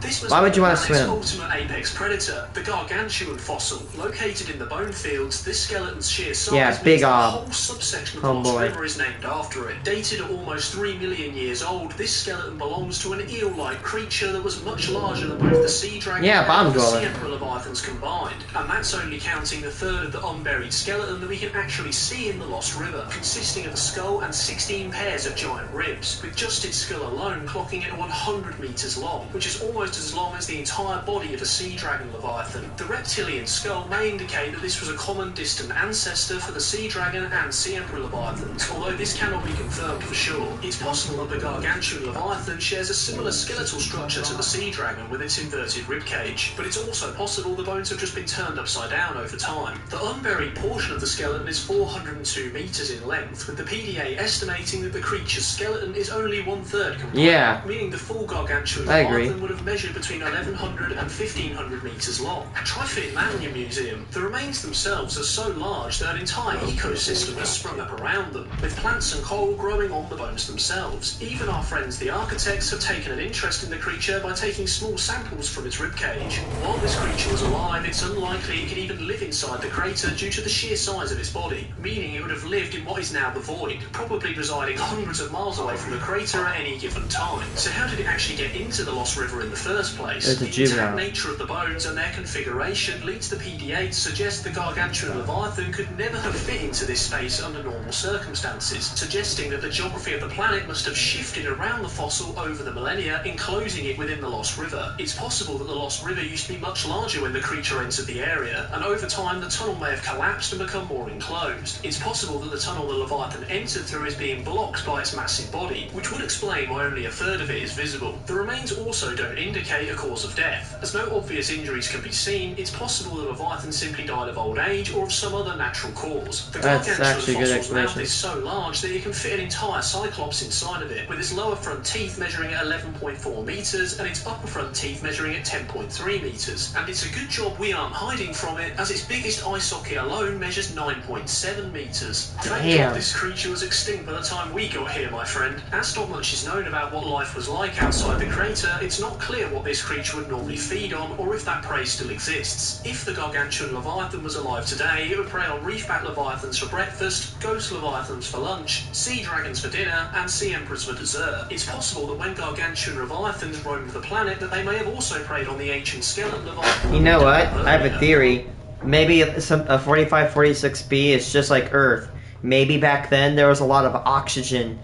Speaker 5: This was
Speaker 4: Why would you want to
Speaker 5: the planet's
Speaker 4: swim?
Speaker 5: ultimate apex predator, the gargantuan fossil. Located in the bone fields, this skeleton's sheer size
Speaker 4: Yeah,
Speaker 5: means
Speaker 4: big
Speaker 5: that the
Speaker 4: arm.
Speaker 5: whole subsection of the Lost
Speaker 4: Homeboy.
Speaker 5: River is named after it. Dated at almost 3 million years old, this skeleton belongs to an eel-like creature that was much larger than both the sea dragon and the sea emperor leviathans combined. And that's only counting the third of the unburied skeleton that we can actually see in the Lost River, consisting of a skull and 16 pairs of giant ribs, with just its skull alone clocking at 100 metres long, which is almost as long as the entire body of a sea dragon leviathan. The reptilian skull may indicate that this was a common distant ancestor for the sea dragon and sea emperor leviathans, although this cannot be confirmed for sure. It's possible that the gargantuan leviathan shares a similar skeletal structure to the sea dragon with its inverted ribcage, but it's also possible the bones have just been turned upside down over time. The unburied portion of the skeleton is 402 metres in length, with the PDA estimating that the creature's skeleton is only 1/3 complete, meaning the full gargantuan leviathan would have measured between 1100 and 1500 metres long. Try fitting that in your museum. The remains themselves are so large that an entire ecosystem has sprung up around them, with plants and coral growing on the bones themselves. Even our friends the architects have taken an interest in the creature by taking small samples from its ribcage. While this creature was alive, it's unlikely it could even live inside the crater due to the sheer size of its body, meaning it would have lived in what is now the void, probably residing hundreds of miles away from the crater at any given time. So how did it actually get into the Lost River in the first place? The intact nature of the bones and their configuration leads the PDA to suggest the gargantuan leviathan could never have fit into this space under normal circumstances, suggesting that the geography of the planet must have shifted around the fossil over the millennia, enclosing it within the Lost River. It's possible that the Lost River used to be much larger when the creature entered the area, and over time the tunnel may have collapsed and become more enclosed. It's possible that the tunnel the Leviathan entered through is being blocked by its massive body, which would explain why only 1/3 of it is visible. The remains also don't indicate a cause of death. As no obvious injuries can be seen, it's possible the Leviathan simply died of old age or of some other natural cause. The gargantuan fossil's mouth is so large that it can fit an entire cyclops inside of it, with its lower front teeth measuring at 11.4 metres and its upper front teeth measuring at 10.3 metres. And it's a good job we aren't hiding from it, as its biggest eye socket alone measures 9.7 metres. Thank God this creature was extinct by the time we got here, my friend. As not much is known about what life was like outside the crater, it's not clear what this creature would normally feed on, or if that prey still exists. If the gargantuan leviathan was alive today, it would prey on reefback leviathans for breakfast, ghost leviathans for lunch, sea dragons for dinner, and sea emperors for dessert. It's possible that when gargantuan leviathans roamed the planet, that they may have also preyed on the ancient skeleton leviathan.
Speaker 4: You know what? I have a theory. Maybe a 4546b is just like Earth. Maybe back then there was a lot of oxygen.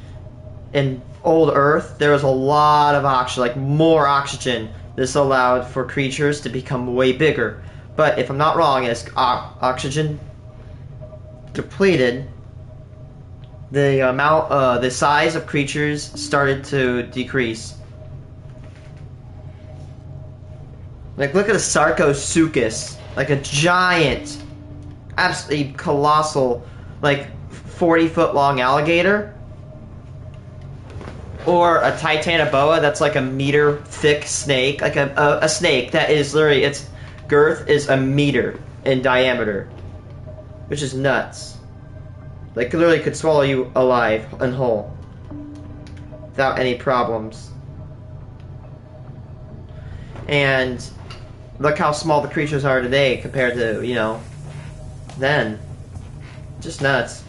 Speaker 4: In old Earth, there was a lot of oxygen, like more oxygen. This allowed for creatures to become way bigger. But if I'm not wrong, as oxygen depleted, the size of creatures started to decrease. Like, look at a Sarcosuchus, like a giant, absolutely colossal, like 40-foot long alligator, or a Titanoboa that's like a meter thick snake, like a snake that is literally, its girth is a meter in diameter, which is nuts. Like, literally could swallow you alive and whole without any problems. And look how small the creatures are today compared to, you know, then. Just nuts.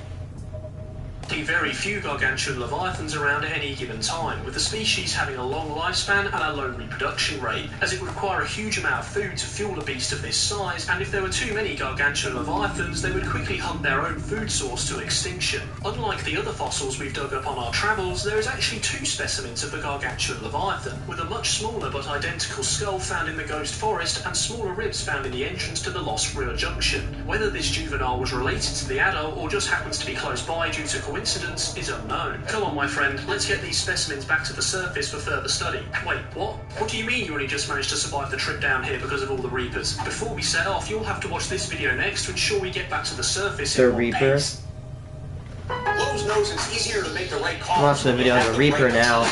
Speaker 5: Very few gargantuan leviathans around at any given time, with the species having a long lifespan and a low reproduction rate, as it would require a huge amount of food to fuel a beast of this size, and if there were too many gargantuan leviathans, they would quickly hunt their own food source to extinction. Unlike the other fossils we've dug up on our travels, there is actually 2 specimens of the gargantuan leviathan, with a much smaller but identical skull found in the Ghost Forest and smaller ribs found in the entrance to the Lost River Junction. Whether this juvenile was related to the adult or just happens to be close by due to coincidence is unknown. Come on, my friend, let's get these specimens back to the surface for further study. Wait, what? What do you mean you only just managed to survive the trip down here because of all the Reapers? Before we set off, you'll have to watch this video next to ensure we get back to the surface in one piece.
Speaker 6: Lowe's knows it's easier to make the right call.
Speaker 4: I'm watching the video of a Reaper now.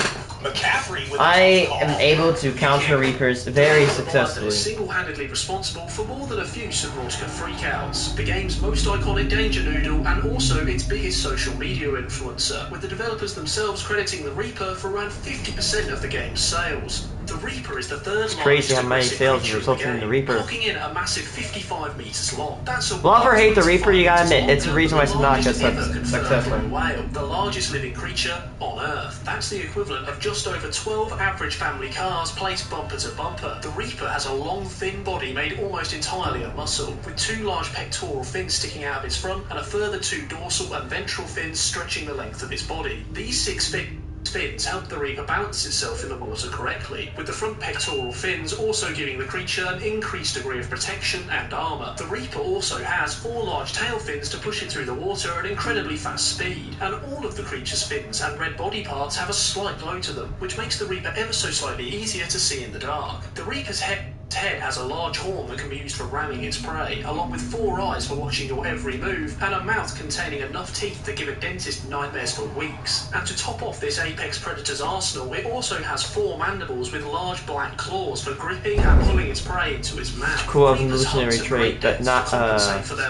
Speaker 4: I am able to counter Reapers very successfully.
Speaker 5: Is single-handedly responsible for more than a few Subnautica freakouts, the game's most iconic danger noodle, and also its biggest social media influencer, with the developers themselves crediting the Reaper for around 50% of the game's sales. The Reaper is the third
Speaker 4: It's crazy how many
Speaker 5: largest
Speaker 4: fails
Speaker 5: creature
Speaker 4: resulted in the Reaper.
Speaker 5: clocking in at a massive 55 meters long. That's a
Speaker 4: Love or hate the Reaper, you gotta admit, it's the
Speaker 5: longer
Speaker 4: reason why
Speaker 5: than
Speaker 4: Subnautica
Speaker 5: largest
Speaker 4: is
Speaker 5: ever confirmed
Speaker 4: successful.
Speaker 5: blue whale, the largest living creature on Earth. That's the equivalent of just over 12 average family cars placed bumper to bumper. The Reaper has a long, thin body made almost entirely of muscle, with 2 large pectoral fins sticking out of its front and a further 2 dorsal and ventral fins stretching the length of its body. These 6 fins help the Reaper balance itself in the water correctly, with the front pectoral fins also giving the creature an increased degree of protection and armour. The Reaper also has 4 large tail fins to push it through the water at incredibly fast speed, and all of the creature's fins and red body parts have a slight glow to them, which makes the Reaper ever so slightly easier to see in the dark. The Reaper's head has a large horn that can be used for ramming its prey, along with 4 eyes for watching your every move, and a mouth containing enough teeth to give a dentist nightmares for weeks. And to top off this apex predator's arsenal, it also has 4 mandibles with large black claws for gripping and pulling its prey into its mouth.
Speaker 4: Cool evolutionary trait, but not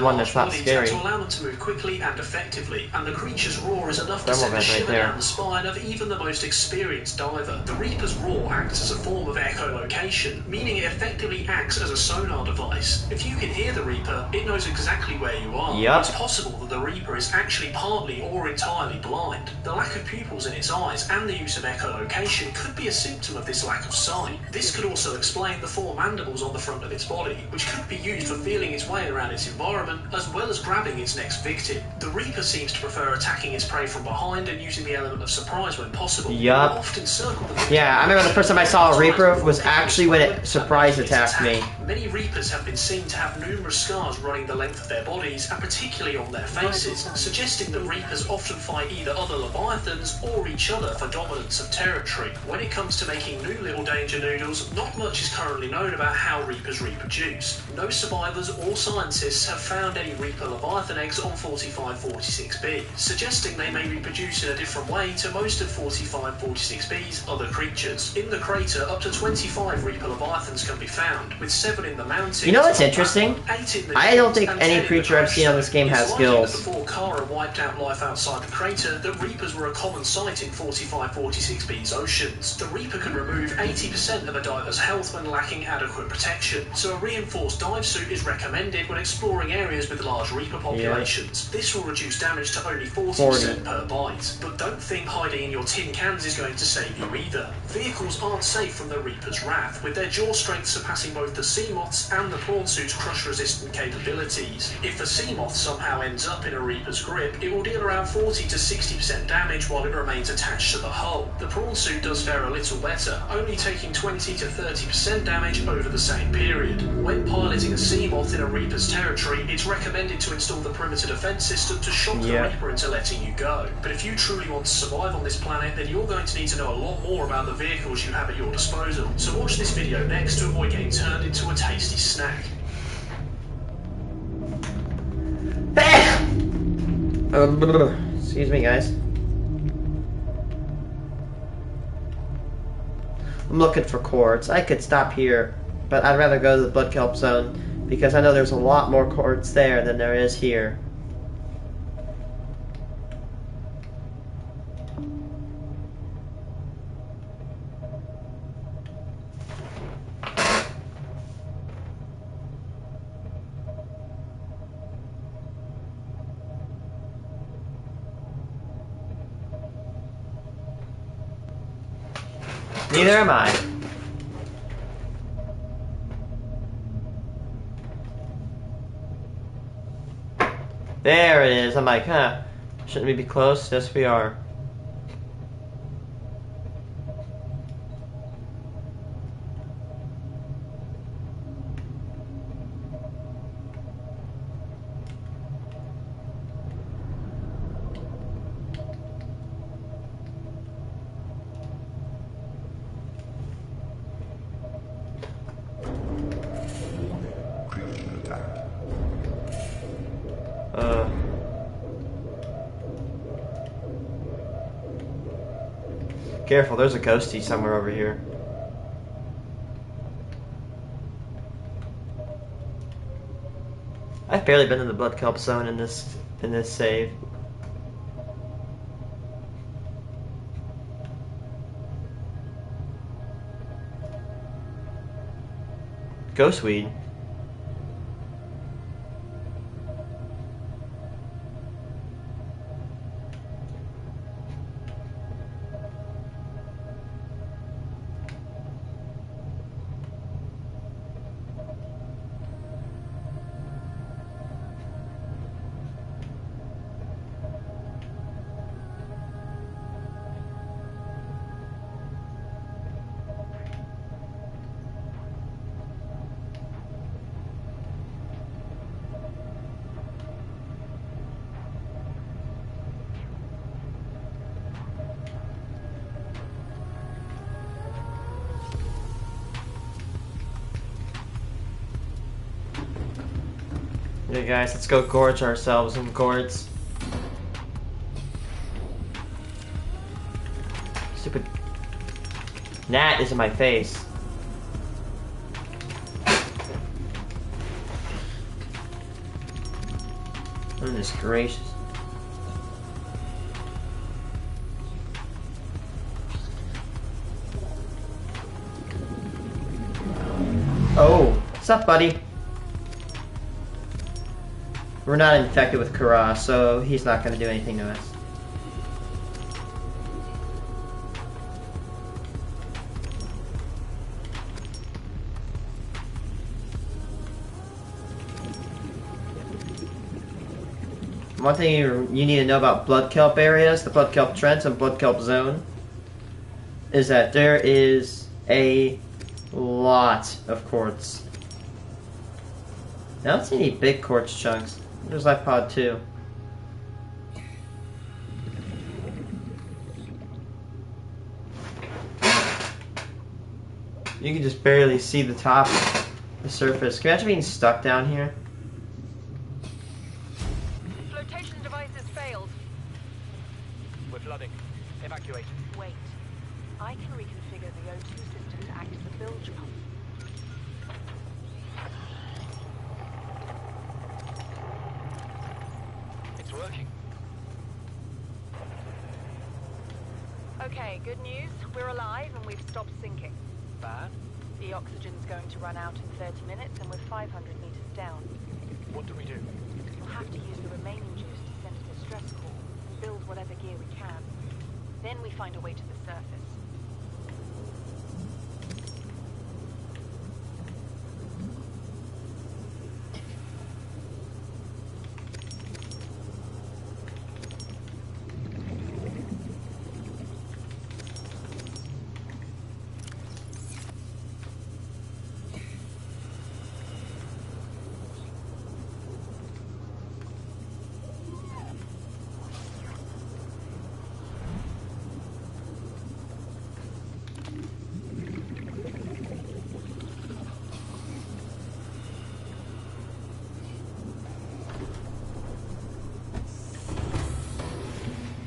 Speaker 4: one that's not scary.
Speaker 5: To allow them to move quickly and effectively, and the creature's roar is enough to
Speaker 4: Thermal
Speaker 5: send a
Speaker 4: vent right
Speaker 5: shiver
Speaker 4: there.
Speaker 5: down the spine of even the most experienced diver. The Reaper's roar acts as a form of echolocation, meaning it effectively acts as a sonar device. If you can hear the Reaper, it knows exactly where you are.
Speaker 4: Yep.
Speaker 5: It's possible that the Reaper is actually partly or entirely blind. The lack of pupils in its eyes and the use of echolocation could be a symptom of this lack of sight. This could also explain the 4 mandibles on the front of its body, which could be used for feeling its way around its environment, as well as grabbing its next victim. The Reaper seems to prefer attacking its prey from behind and using the element of surprise when possible.
Speaker 4: Yup.
Speaker 5: It will often circle the victim.
Speaker 4: Yeah, I remember the first time I saw a Reaper was actually when it surprise attacked me.
Speaker 5: Many Reapers have been seen to have numerous scars running the length of their bodies, and particularly on their faces, suggesting that Reapers often fight either other Leviathans or each other for dominance of territory. When it comes to making new little danger noodles, not much is currently known about how Reapers reproduce. No survivors or scientists have found any Reaper Leviathan eggs on 4546b, suggesting they may reproduce in a different way to most of 4546b's other creatures. In the crater, up to 25 Reaper Leviathans can be found, with 7 in the mountains.
Speaker 4: You know what's interesting?
Speaker 5: 8 in the
Speaker 4: I don't think
Speaker 5: and
Speaker 4: any
Speaker 5: 10 in the
Speaker 4: creature I've
Speaker 5: crash
Speaker 4: seen on this
Speaker 5: zone.
Speaker 4: game has
Speaker 5: It's likely that
Speaker 4: skills.
Speaker 5: before Kara wiped out life outside the crater, that Reapers were a common sight in 4546b's oceans. The Reaper can remove 80% of a diver's health when lacking adequate protection, so a reinforced dive suit is recommended when exploring areas with large Reaper populations. This will reduce damage to only 40% per bite. But don't think hiding in your tin cans is going to save you either. Vehicles aren't safe from the Reaper's wrath, with their jaw strength surpassing both the sea moth's and the prawn suit's crush-resistant capabilities. If a sea moth somehow ends up in a Reaper's grip, it will deal around 40 to 60% damage while it remains attached to the hull. The prawn suit does fare a little better, only taking 20 to 30% damage over the same period. When piloting a sea moth in a Reaper's territory, it's recommended to install the perimeter defense system to shock the Reaper into letting you go. But if you truly want to survive on this planet, then you're going to need to know a lot more about the vehicles you have at your disposal. So watch this video next to avoid getting turned into a tasty snack.
Speaker 4: Excuse me, guys. I'm looking for quartz. I could stop here, but I'd rather go to the blood kelp zone because I know there's a lot more quartz there than there is here. Neither am I. There it is. I'm like, huh. Shouldn't we be close? Yes, we are.
Speaker 3: Creature attack.
Speaker 4: Careful, there's a ghosty somewhere over here. I've barely been in the blood kelp zone in this save. Ghostweed. Yeah, guys, let's go gorge ourselves some gourds. Stupid gnat is in my face. Goodness gracious. Oh, what's up, buddy? We're not infected with Kara, so he's not going to do anything to us. One thing you need to know about blood kelp areas, the blood kelp trench and blood kelp zone, is that there is a lot of quartz. I don't see any big quartz chunks. There's iPod 2. You can just barely see the top, the surface. Can you imagine being stuck down here?
Speaker 7: Flotation devices failed.
Speaker 8: We're flooding. Evacuate.
Speaker 7: Wait. I can reconfigure the O2 system to act as a bilge pump.
Speaker 8: It's working.
Speaker 7: Okay, good news. We're alive and we've stopped sinking.
Speaker 8: Bad?
Speaker 7: The oxygen's going to run out in 30 minutes and we're 500 meters down.
Speaker 8: What do we do?
Speaker 7: You'll have to use the remaining juice to send a distress call and build whatever gear we can. Then we find a way to the surface.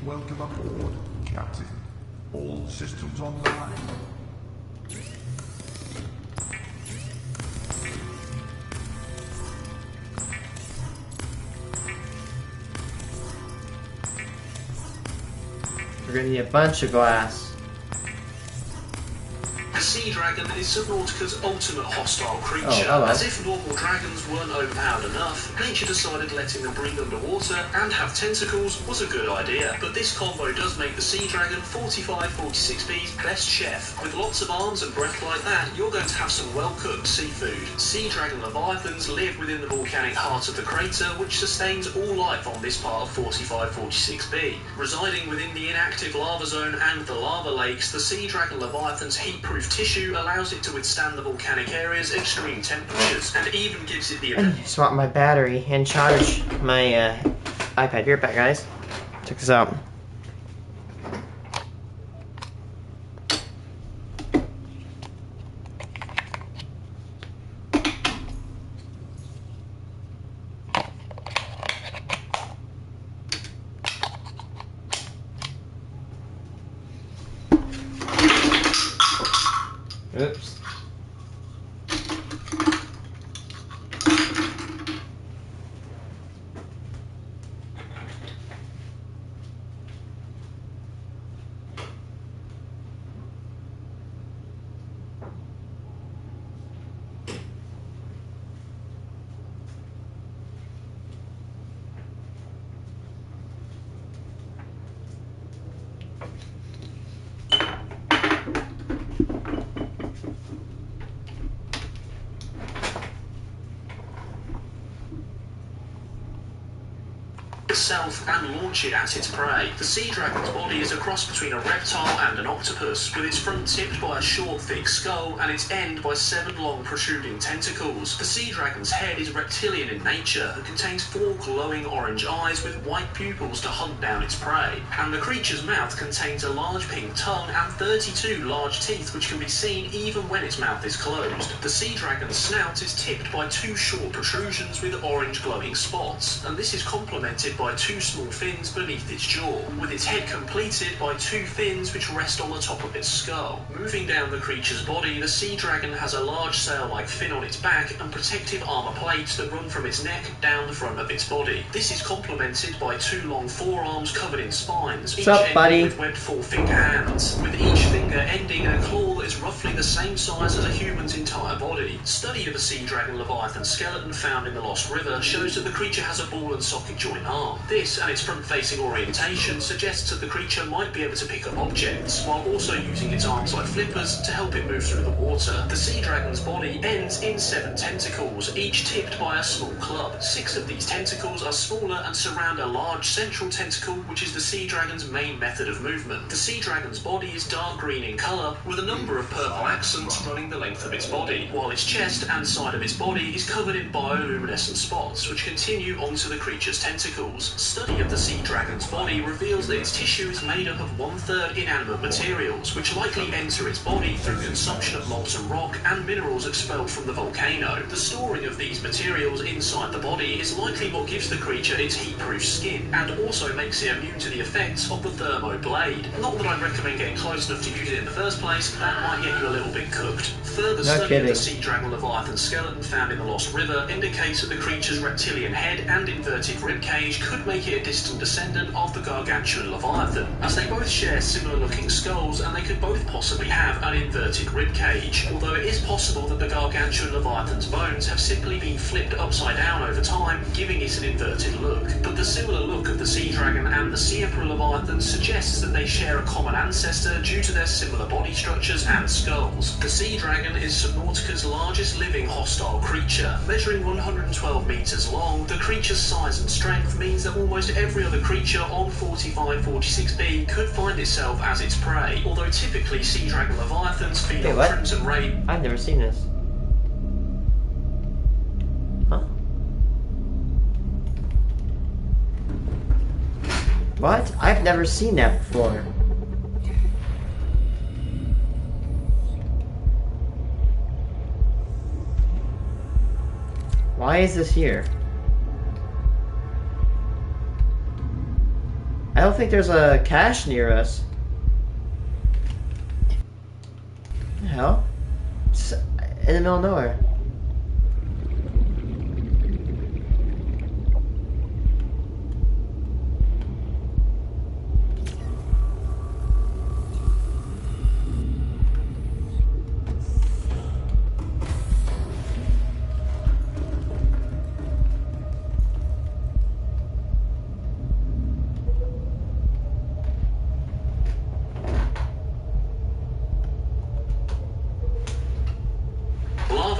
Speaker 3: Welcome aboard, Captain. All systems online.
Speaker 4: We're gonna need a bunch of glass.
Speaker 5: The sea dragon is Subnautica's ultimate hostile creature.
Speaker 4: Oh, hello.
Speaker 5: As if normal dragons weren't overpowered enough, nature decided letting them breathe underwater and have tentacles was a good idea. But this combo does make the sea dragon 45-46B's best chef. With lots of arms and breath like that, you're going to have some well-cooked seafood. Sea dragon leviathans live within the volcanic heart of the crater, which sustains all life on this part of 45-46B. Residing within the inactive lava zone and the lava lakes, the sea dragon leviathan's heat-proof tissue allows it to withstand the volcanic area's extreme temperatures, and even gives it the ability.
Speaker 4: Swap my battery and charge my iPad. Be right back, guys. Check this out. Oops.
Speaker 5: itself and launch it at its prey. The sea dragon's body is a cross between a reptile and an octopus, with its front tipped by a short, thick skull and its end by 7 long protruding tentacles. The sea dragon's head is reptilian in nature and contains 4 glowing orange eyes with white pupils to hunt down its prey. And the creature's mouth contains a large pink tongue and 32 large teeth which can be seen even when its mouth is closed. The sea dragon's snout is tipped by 2 short protrusions with orange glowing spots, and this is complemented by 2 small fins beneath its jaw, with its head completed by 2 fins which rest on the top of its skull. Moving down the creature's body, the sea dragon has a large sail-like fin on its back and protective armour plates that run from its neck down the front of its body. This is complemented by 2 long forearms covered in spines, each ending with webbed 4-finger hands, with each finger ending in a claw that is roughly the same size as a human's entire body. Study of a sea dragon leviathan skeleton found in the Lost River shows that the creature has a ball and socket joint arm. This and its front-facing orientation suggests that the creature might be able to pick up objects, while also using its arms like flippers to help it move through the water. The sea dragon's body ends in 7 tentacles, each tipped by a small club. 6 of these tentacles are smaller and surround a large central tentacle, which is the sea dragon's main method of movement. The sea dragon's body is dark green in colour, with a number of purple accents running the length of its body, while its chest and side of its body is covered in bioluminescent spots, which continue onto the creature's tentacles. Study of the sea dragon's body reveals that its tissue is made up of 1/3 inanimate materials, which likely enter its body through consumption of molten rock and minerals expelled from the volcano. The storing of these materials inside the body is likely what gives the creature its heat-proof skin, and also makes it immune to the effects of the thermoblade. Not that I'd recommend getting close enough to use it in the first place, that might get you a little bit cooked. Further study of the sea dragon leviathan skeleton found in the Lost River indicates that the creature's reptilian head and inverted rib cage could make it a distant descendant of the gargantuan leviathan, as they both share similar looking skulls and they could both possibly have an inverted rib cage, although it is possible that the gargantuan leviathan's bones have simply been flipped upside down over time, giving it an inverted look. But the similar look of the sea dragon and the sea emperor leviathan suggests that they share a common ancestor due to their similar body structures and skulls. The sea dragon is Subnautica's largest living hostile creature. Measuring 112 meters long, the creature's size and strength means that almost every other creature on 4546b could find itself as its prey, although typically sea dragon leviathans feed on crimson ray.
Speaker 4: I've never seen this. Huh? What? I've never seen that before. Why is this here? I don't think there's a cache near us. What the hell? It's in the middle of nowhere.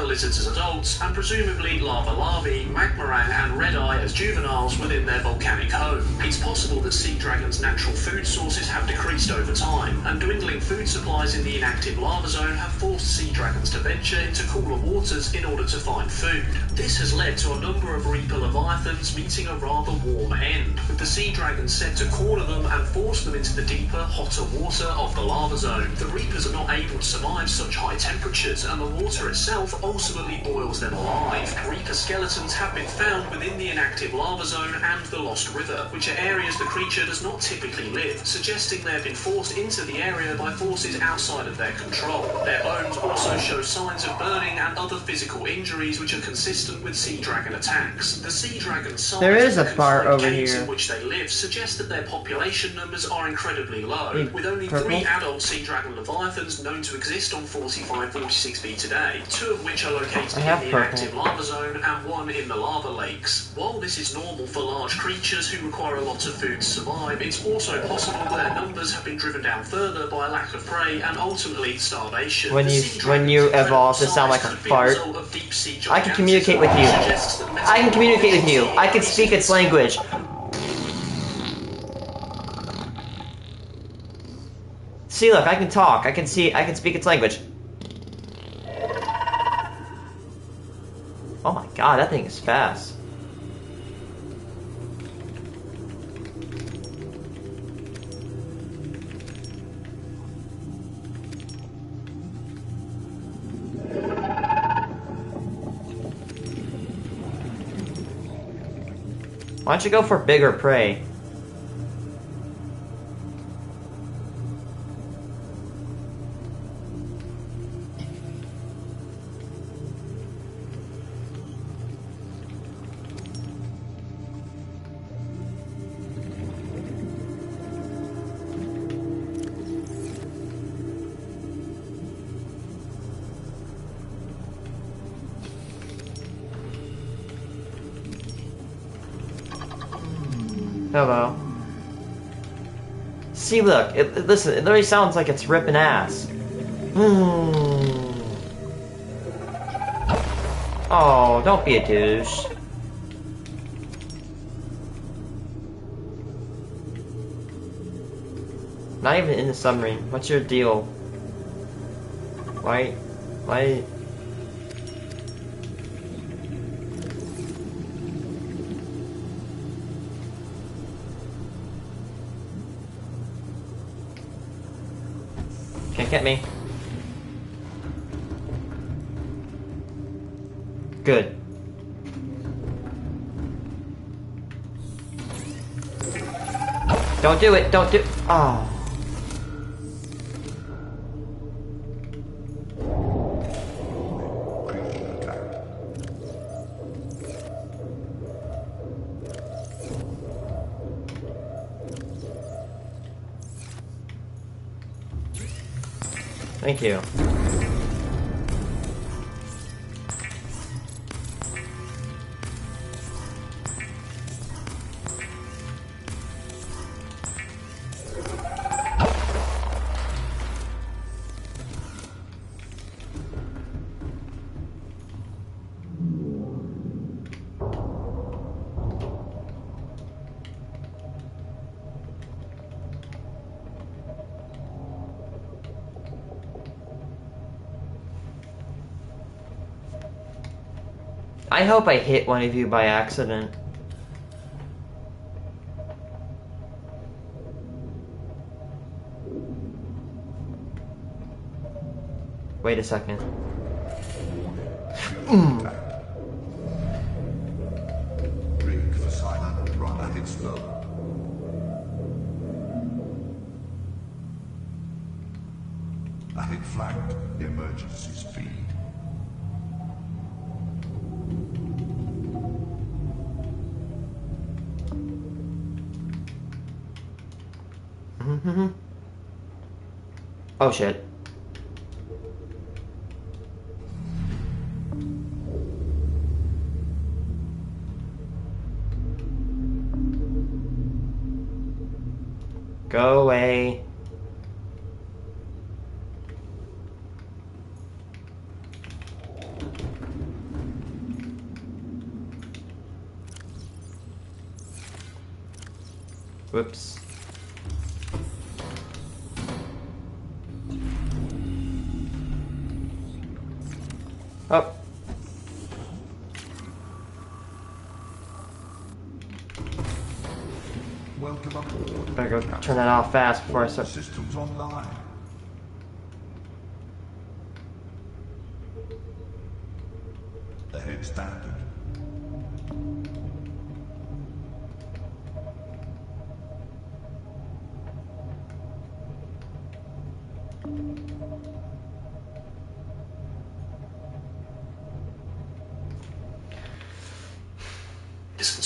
Speaker 5: Lizards as adults, and presumably lava larvae, magmarang and red-eye as juveniles within their volcanic home. It's possible that sea dragons' natural food sources have decreased over time, and dwindling food supplies in the inactive lava zone have forced sea dragons to venture into cooler waters in order to find food. This has led to a number of Reaper leviathans meeting a rather warm end, with the sea dragons said to corner them and force them into the deeper, hotter water of the lava zone. The Reapers are not able to survive such high temperatures, and the water itself ultimately boils them alive. Reaper skeletons have been found within the inactive lava zone and the Lost River, which are areas the creature does not typically live, suggesting they have been forced into the area by forces outside of their control. Their bones also show signs of burning and other physical injuries which are consistent with sea dragon attacks. The sea dragon size
Speaker 4: there is a
Speaker 5: and
Speaker 4: part over
Speaker 5: caves
Speaker 4: here
Speaker 5: in which they live suggest that their population numbers are incredibly low, with only
Speaker 4: purple?
Speaker 5: 3 adult sea dragon leviathans known to exist on 4546b today, 2 of which are located in the inactive lava zone and 1 in the lava lakes. While this is normal for large creatures who require a lot of food to survive, it's also possible that their numbers have been driven down further by a lack of prey and ultimately starvation.
Speaker 4: When you evolve to sound like a fart, I can communicate with you. I can communicate with you. I can speak its language. See, look, I can talk. I can speak its language. Oh my god, that thing is fast. Why don't you go for bigger prey? Hello. See, look. Listen, it literally sounds like it's ripping ass. Oh, don't be a douche. Not even in the submarine. What's your deal? Why? Can't get me. Good. Don't do it. Don't do. Oh. Thank you. I hope I hit one of you by accident. Wait a second.
Speaker 3: Rig for silent, run ahead slow. Ahead flagged, emergency speed.
Speaker 4: Oh shit. Go away. Whoops. Oh.
Speaker 3: Welcome aboard.
Speaker 4: Better go turn that off fast before I start.
Speaker 3: Systems online. Ahead standard.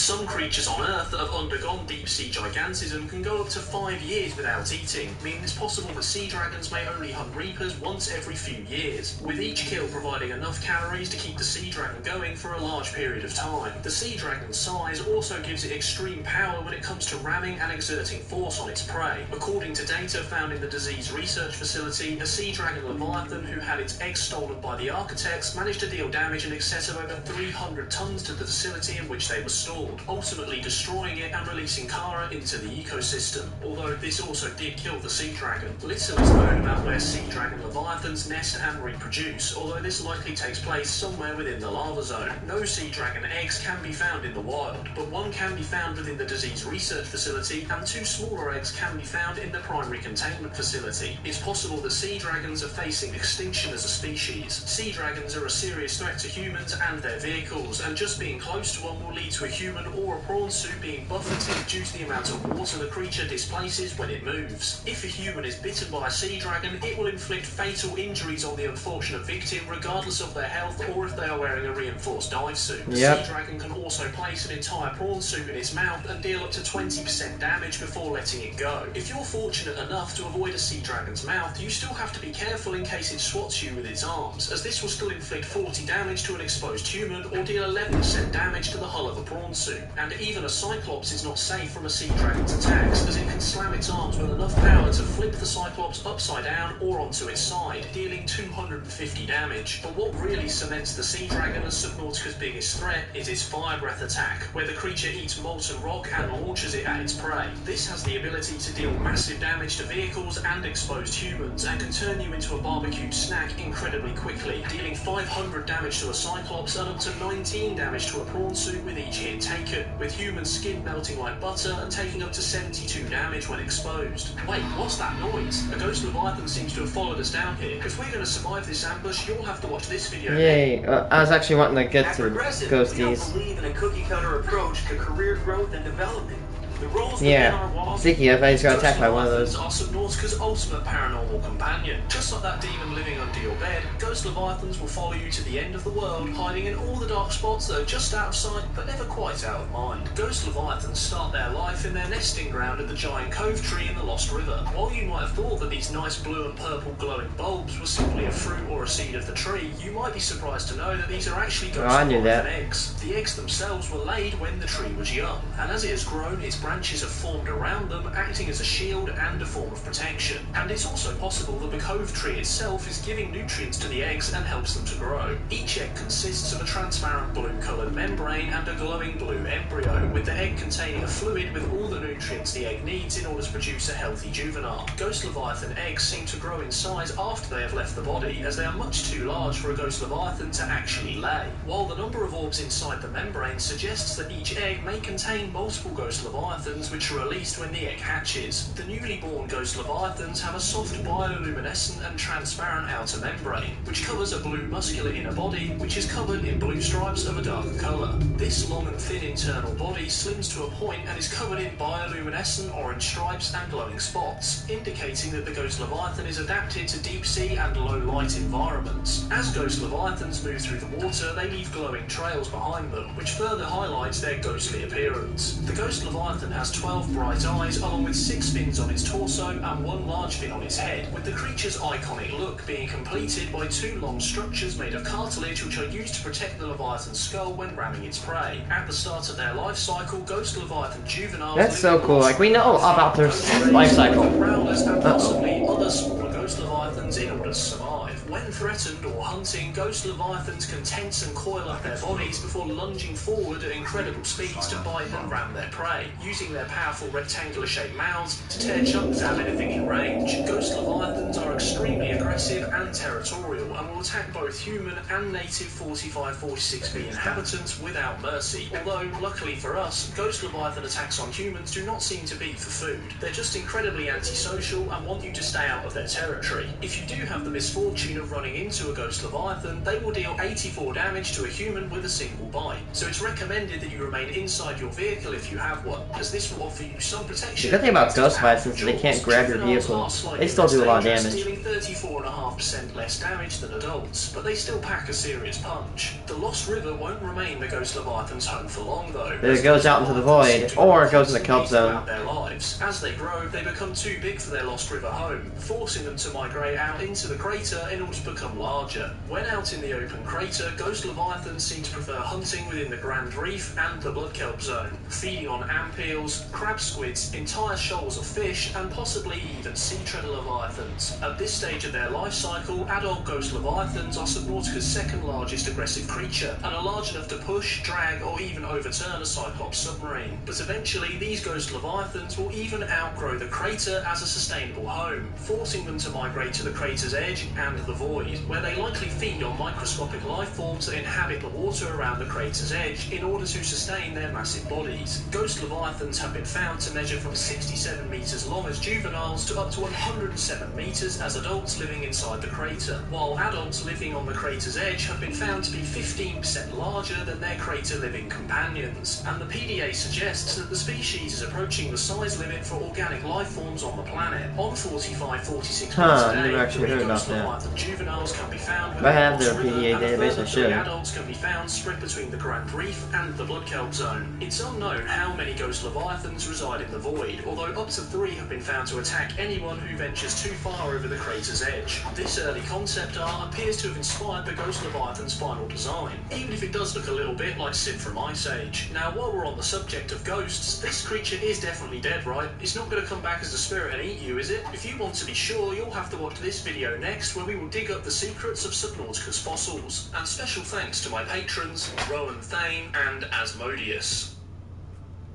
Speaker 5: Some creatures on Earth that have undergone deep-sea gigantism can go up to 5 years without eating, meaning it's possible that sea dragons may only hunt reapers once every few years, with each kill providing enough calories to keep the sea dragon going for a large period of time. The sea dragon's size also gives it extreme power when it comes to ramming and exerting force on its prey. According to data found in the Disease Research Facility, a sea dragon leviathan who had its eggs stolen by the architects managed to deal damage in excess of over 300 tons to the facility in which they were stored. installed, ultimately destroying it and releasing Kara into the ecosystem, although this also did kill the sea dragon. Little is known about where sea dragon leviathans nest and reproduce, although this likely takes place somewhere within the lava zone. No sea dragon eggs can be found in the wild, but one can be found within the disease research facility, and 2 smaller eggs can be found in the primary containment facility. It's possible that sea dragons are facing extinction as a species. Sea dragons are a serious threat to humans and their vehicles, and just being close to one will lead to a human or a prawn suit being buffeted due to the amount of water the creature displaces when it moves. If a human is bitten by a sea dragon, it will inflict fatal injuries on the unfortunate victim regardless of their health or if they are wearing a reinforced dive suit. The sea dragon can also place an entire prawn suit in its mouth and deal up to 20% damage before letting it go. If you're fortunate enough to avoid a sea dragon's mouth, you still have to be careful in case it swats you with its arms, as this will still inflict 40 damage to an exposed human or deal 11% damage to the hull of a prawn suit. And even a cyclops is not safe from a sea dragon's attacks, as it can slam its arms with enough power to flip the cyclops upside down or onto its side, dealing 250 damage. But what really cements the sea dragon as Subnautica's biggest threat is its fire breath attack, where the creature eats molten rock and launches it at its prey. This has the ability to deal massive damage to vehicles and exposed humans, and can turn you into a barbecued snack incredibly quickly, dealing 500 damage to a cyclops and up to 19 damage to a prawn suit with each hit taken, with human skin melting like butter and taking up to 72 damage when exposed. Wait, what's that noise? A ghost leviathan seems to have followed us down here. If we're going to survive this ambush, you'll have to watch this video.
Speaker 4: Yay, I was actually wanting to get to ghosties.
Speaker 6: We don't believe in a cookie-cutter approach to career growth and development. The rules
Speaker 4: Yeah.
Speaker 6: within our walls.
Speaker 4: Speaking of, I just got attacked by one of those.
Speaker 5: Ghost Leviathans are Subnautica's ultimate paranormal companion. Just like that demon living under your bed, Ghost Leviathans will follow you to the end of the world, hiding in all the dark spots that are just out of sight but never quite out of mind. Ghost Leviathans start their life in their nesting ground at the giant cove tree in the Lost River. While you might have thought that these nice blue and purple glowing bulbs were simply a fruit or a seed of the tree, you might be surprised to know that these are actually Ghost Leviathan eggs. The eggs themselves were laid when the tree was young, and as it has grown, its branches have formed around them, acting as a shield and a form of protection. And it's also possible that the cove tree itself is giving nutrients to the eggs and helps them to grow. Each egg consists of a transparent blue-coloured membrane and a glowing blue embryo, with the egg containing a fluid with all the nutrients the egg needs in order to produce a healthy juvenile. Ghost Leviathan eggs seem to grow in size after they have left the body, as they are much too large for a Ghost Leviathan to actually lay. While the number of orbs inside the membrane suggests that each egg may contain multiple Ghost Leviathans, which are released when the egg hatches. The newly born Ghost Leviathans have a soft bioluminescent and transparent outer membrane, which covers a blue muscular inner body, which is covered in blue stripes of a darker colour. This long and thin internal body slims to a point and is covered in bioluminescent orange stripes and glowing spots, indicating that the Ghost Leviathan is adapted to deep sea and low light environments. As Ghost Leviathans move through the water, they leave glowing trails behind them, which further highlights their ghostly appearance. The Ghost Leviathan has 12 bright eyes, along with 6 fins on its torso and 1 large fin on its head, with the creature's iconic look being completed by 2 long structures made of cartilage which are used to protect the Leviathan's skull when ramming its prey. At the start of their life cycle, Ghost Leviathan juveniles...
Speaker 4: That's so cool, like we know about their life cycle.
Speaker 5: ...growlers and possibly other smaller Ghost Leviathans in order to survive. When threatened or hunting, Ghost Leviathans can tense and coil up their bodies before lunging forward at incredible speeds to bite and ram their prey, using their powerful rectangular-shaped mouths to tear chunks out of anything in range. Ghost Leviathans are extremely aggressive and territorial, and will attack both human and native 45-46b inhabitants without mercy, although, luckily for us, Ghost Leviathan attacks on humans do not seem to be for food. They're just incredibly antisocial and want you to stay out of their territory. If you do have the misfortune of running into a Ghost Leviathan, they will deal 84 damage to a human with a single bite, so it's recommended that you remain inside your vehicle if you have one, as this will offer you some protection.
Speaker 4: The good thing about Ghost Leviathans is they can't grab your vehicle. They still do a lot of damage.
Speaker 5: Dealing 34.5% less damage than adults, but they still pack a serious punch. The Lost River won't remain the Ghost Leviathan's home for long, though.
Speaker 4: It goes out into the void, or it goes in the kelp zone.
Speaker 5: Their lives. As they grow, they become too big for their Lost River home, forcing them to migrate out into the crater in homes become larger. When out in the open crater, ghost leviathans seem to prefer hunting within the Grand Reef and the blood kelp zone, feeding on ampeels, crab squids, entire shoals of fish, and possibly even sea treader leviathans. At this stage of their life cycle, adult ghost leviathans are Subnautica's second largest aggressive creature, and are large enough to push, drag, or even overturn a Cyclops submarine. But eventually, these ghost leviathans will even outgrow the crater as a sustainable home, forcing them to migrate to the crater's edge and the void, where they likely feed on microscopic life forms that inhabit the water around the crater's edge in order to sustain their massive bodies. Ghost leviathans have been found to measure from 67 meters long as juveniles to up to 107 meters as adults living inside the crater, while adults living on the crater's edge have been found to be 15% larger than their crater-living companions, and the PDA suggests that the species is approaching the size limit for organic life forms on the planet. On 45-46 meters a day,
Speaker 4: never actually heard about that.
Speaker 5: leviathan juveniles can be found
Speaker 4: If I have
Speaker 5: within
Speaker 4: their
Speaker 5: the Ross
Speaker 4: PDA
Speaker 5: River, and a
Speaker 4: database,
Speaker 5: further
Speaker 4: I should.
Speaker 5: 3 adults can be found spread between the Grand Reef and the blood kelp zone. It's unknown how many ghost leviathans reside in the void, although up to 3 have been found to attack anyone who ventures too far over the crater's edge. This early concept art appears to have inspired the ghost leviathan's final design, even if it does look a little bit like Sid from Ice Age. Now, while we're on the subject of ghosts, this creature is definitely dead, right? It's not going to come back as a spirit and eat you, is it? If you want to be sure, you'll have to watch this video next, where we will dig up the secrets of Subnautica's fossils. And special thanks to my patrons, Rowan Thane and Asmodeus.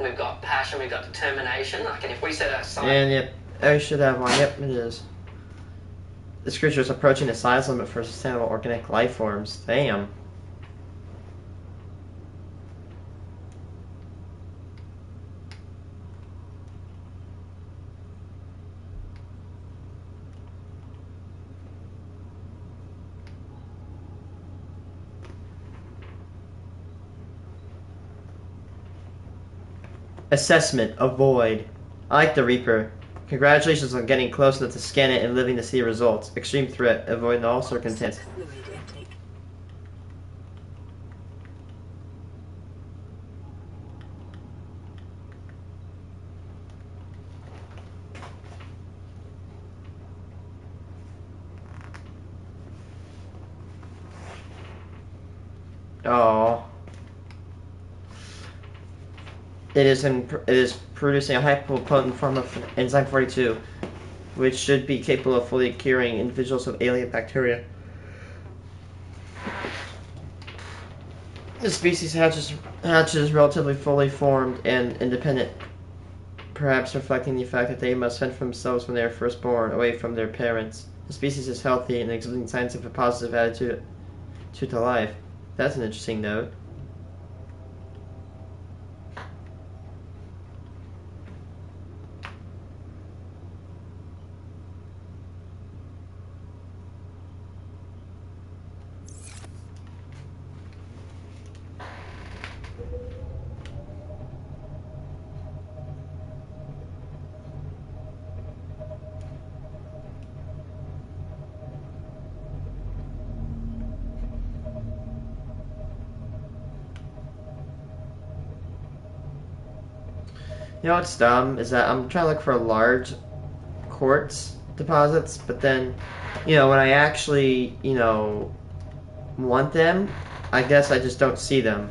Speaker 9: We've got passion, we've got determination. Like, and if we set aside...
Speaker 4: And yep, I should have one. Yep, it is. This creature is approaching the size limit for sustainable organic life forms. Damn. Assessment. Avoid. I like the Reaper. Congratulations on getting close enough to scan it and living to see results. Extreme threat. Avoid in all circumstances.
Speaker 1: Fluid intake.
Speaker 4: Oh. It is producing a hypopotent form of enzyme 42, which should be capable of fully curing individuals with alien bacteria. The species hatches relatively fully formed and independent, perhaps reflecting the fact that they must fend for themselves when they are first born, away from their parents. The species is healthy and exhibiting signs of a positive attitude to life. That's an interesting note. You know what's dumb is that I'm trying to look for large quartz deposits, but then, you know, when I actually, you know, want them, I guess I just don't see them.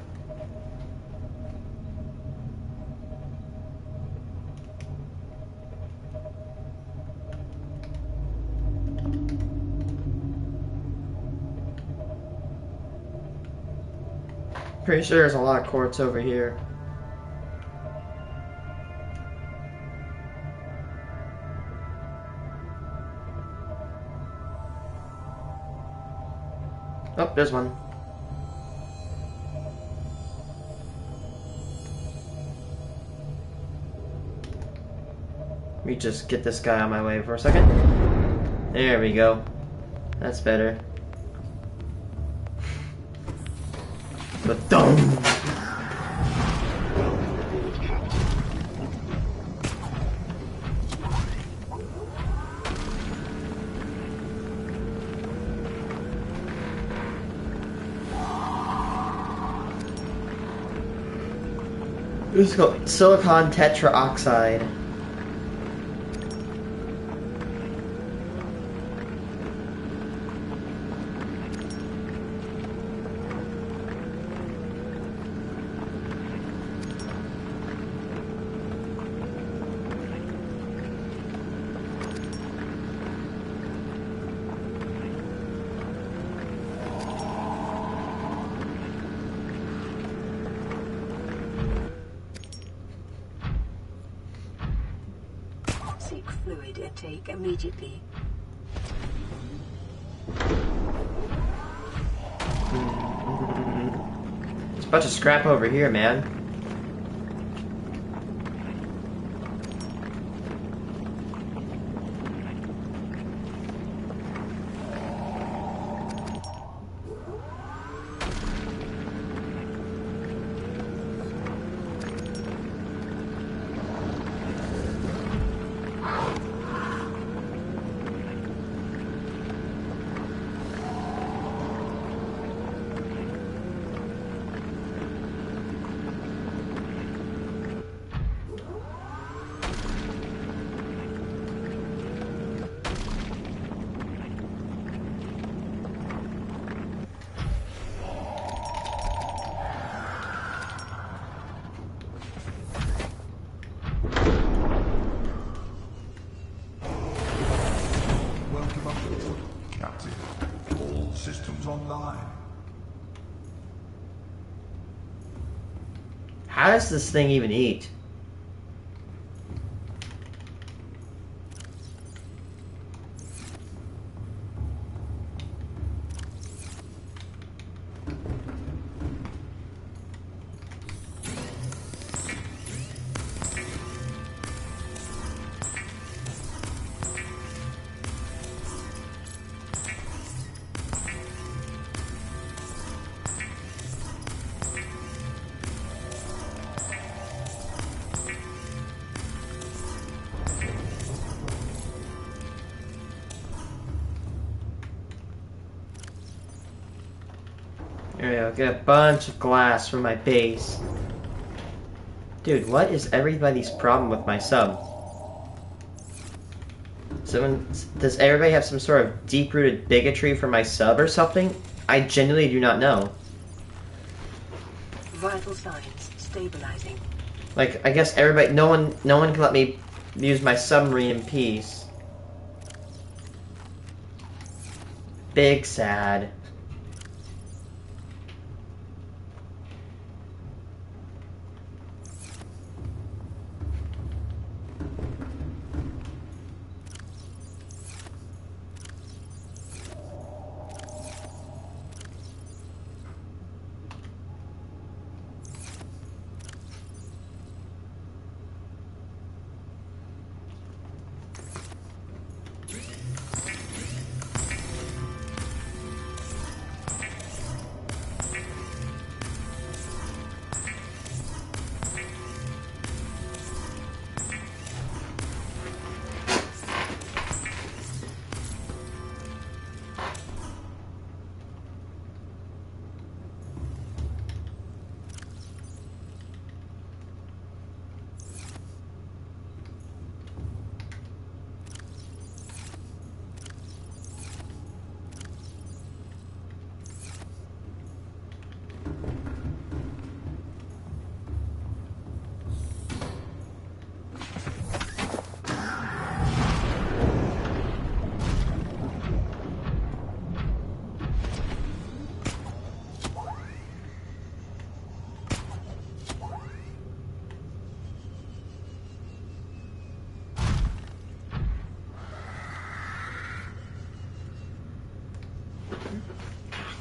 Speaker 4: Pretty sure there's a lot of quartz over here. Oh, there's one. Let me just get this guy on my way for a second. There we go. That's better. But dumb. This is called silicon tetraoxide.
Speaker 1: fluid intake immediately.
Speaker 4: There's a bunch of scrap over here, man.
Speaker 3: Welcome aboard, Captain. All systems online.
Speaker 4: How does this thing even eat? There we go, get a bunch of glass for my base. Dude, what is everybody's problem with my sub? Does everybody have some sort of deep-rooted bigotry for my sub or something? I genuinely do not know.
Speaker 1: Vital signs stabilizing.
Speaker 4: Like, I guess everybody, no one can let me use my submarine in peace. Big sad.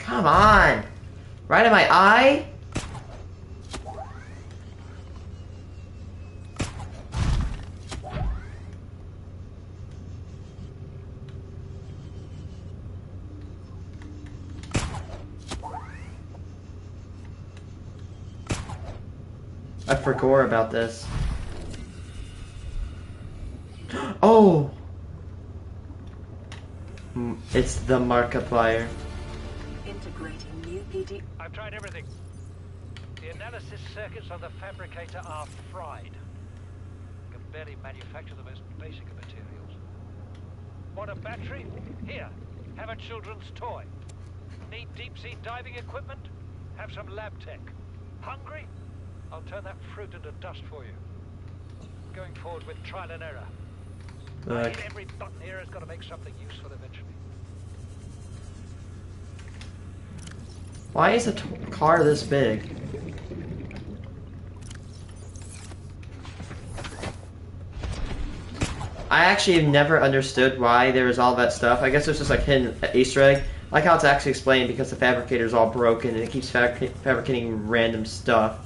Speaker 4: Come on! Right in my eye? I forgot about this. Oh! It's the Markiplier.
Speaker 1: Integrating new PD.
Speaker 8: I've tried everything. The analysis circuits on the fabricator are fried. You can barely manufacture the most basic of materials. Want a battery? Here, have a children's toy. Need deep-sea diving equipment? Have some lab tech. Hungry? I'll turn that fruit into dust for you. Going forward with trial and error. I hit every button here has got to make something useful eventually.
Speaker 4: Why is a car this big? I actually have never understood why there was all that stuff. I guess it's just like hidden Easter egg. I like how it's actually explained because the fabricator's all broken and it keeps fabricating random stuff.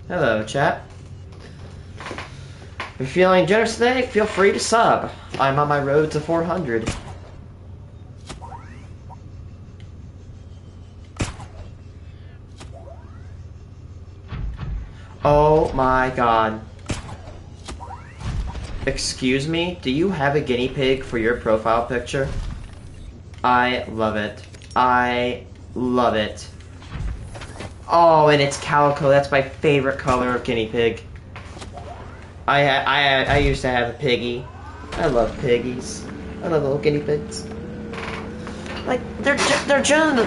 Speaker 4: Hello, chat. If you're feeling generous today, feel free to sub. I'm on my road to 400. Oh my god. Excuse me, do you have a guinea pig for your profile picture? I love it. I love it. Oh, and it's calico. That's my favorite color of guinea pig. I used to have a piggy. I love piggies. I love little guinea pigs. Like, they're generally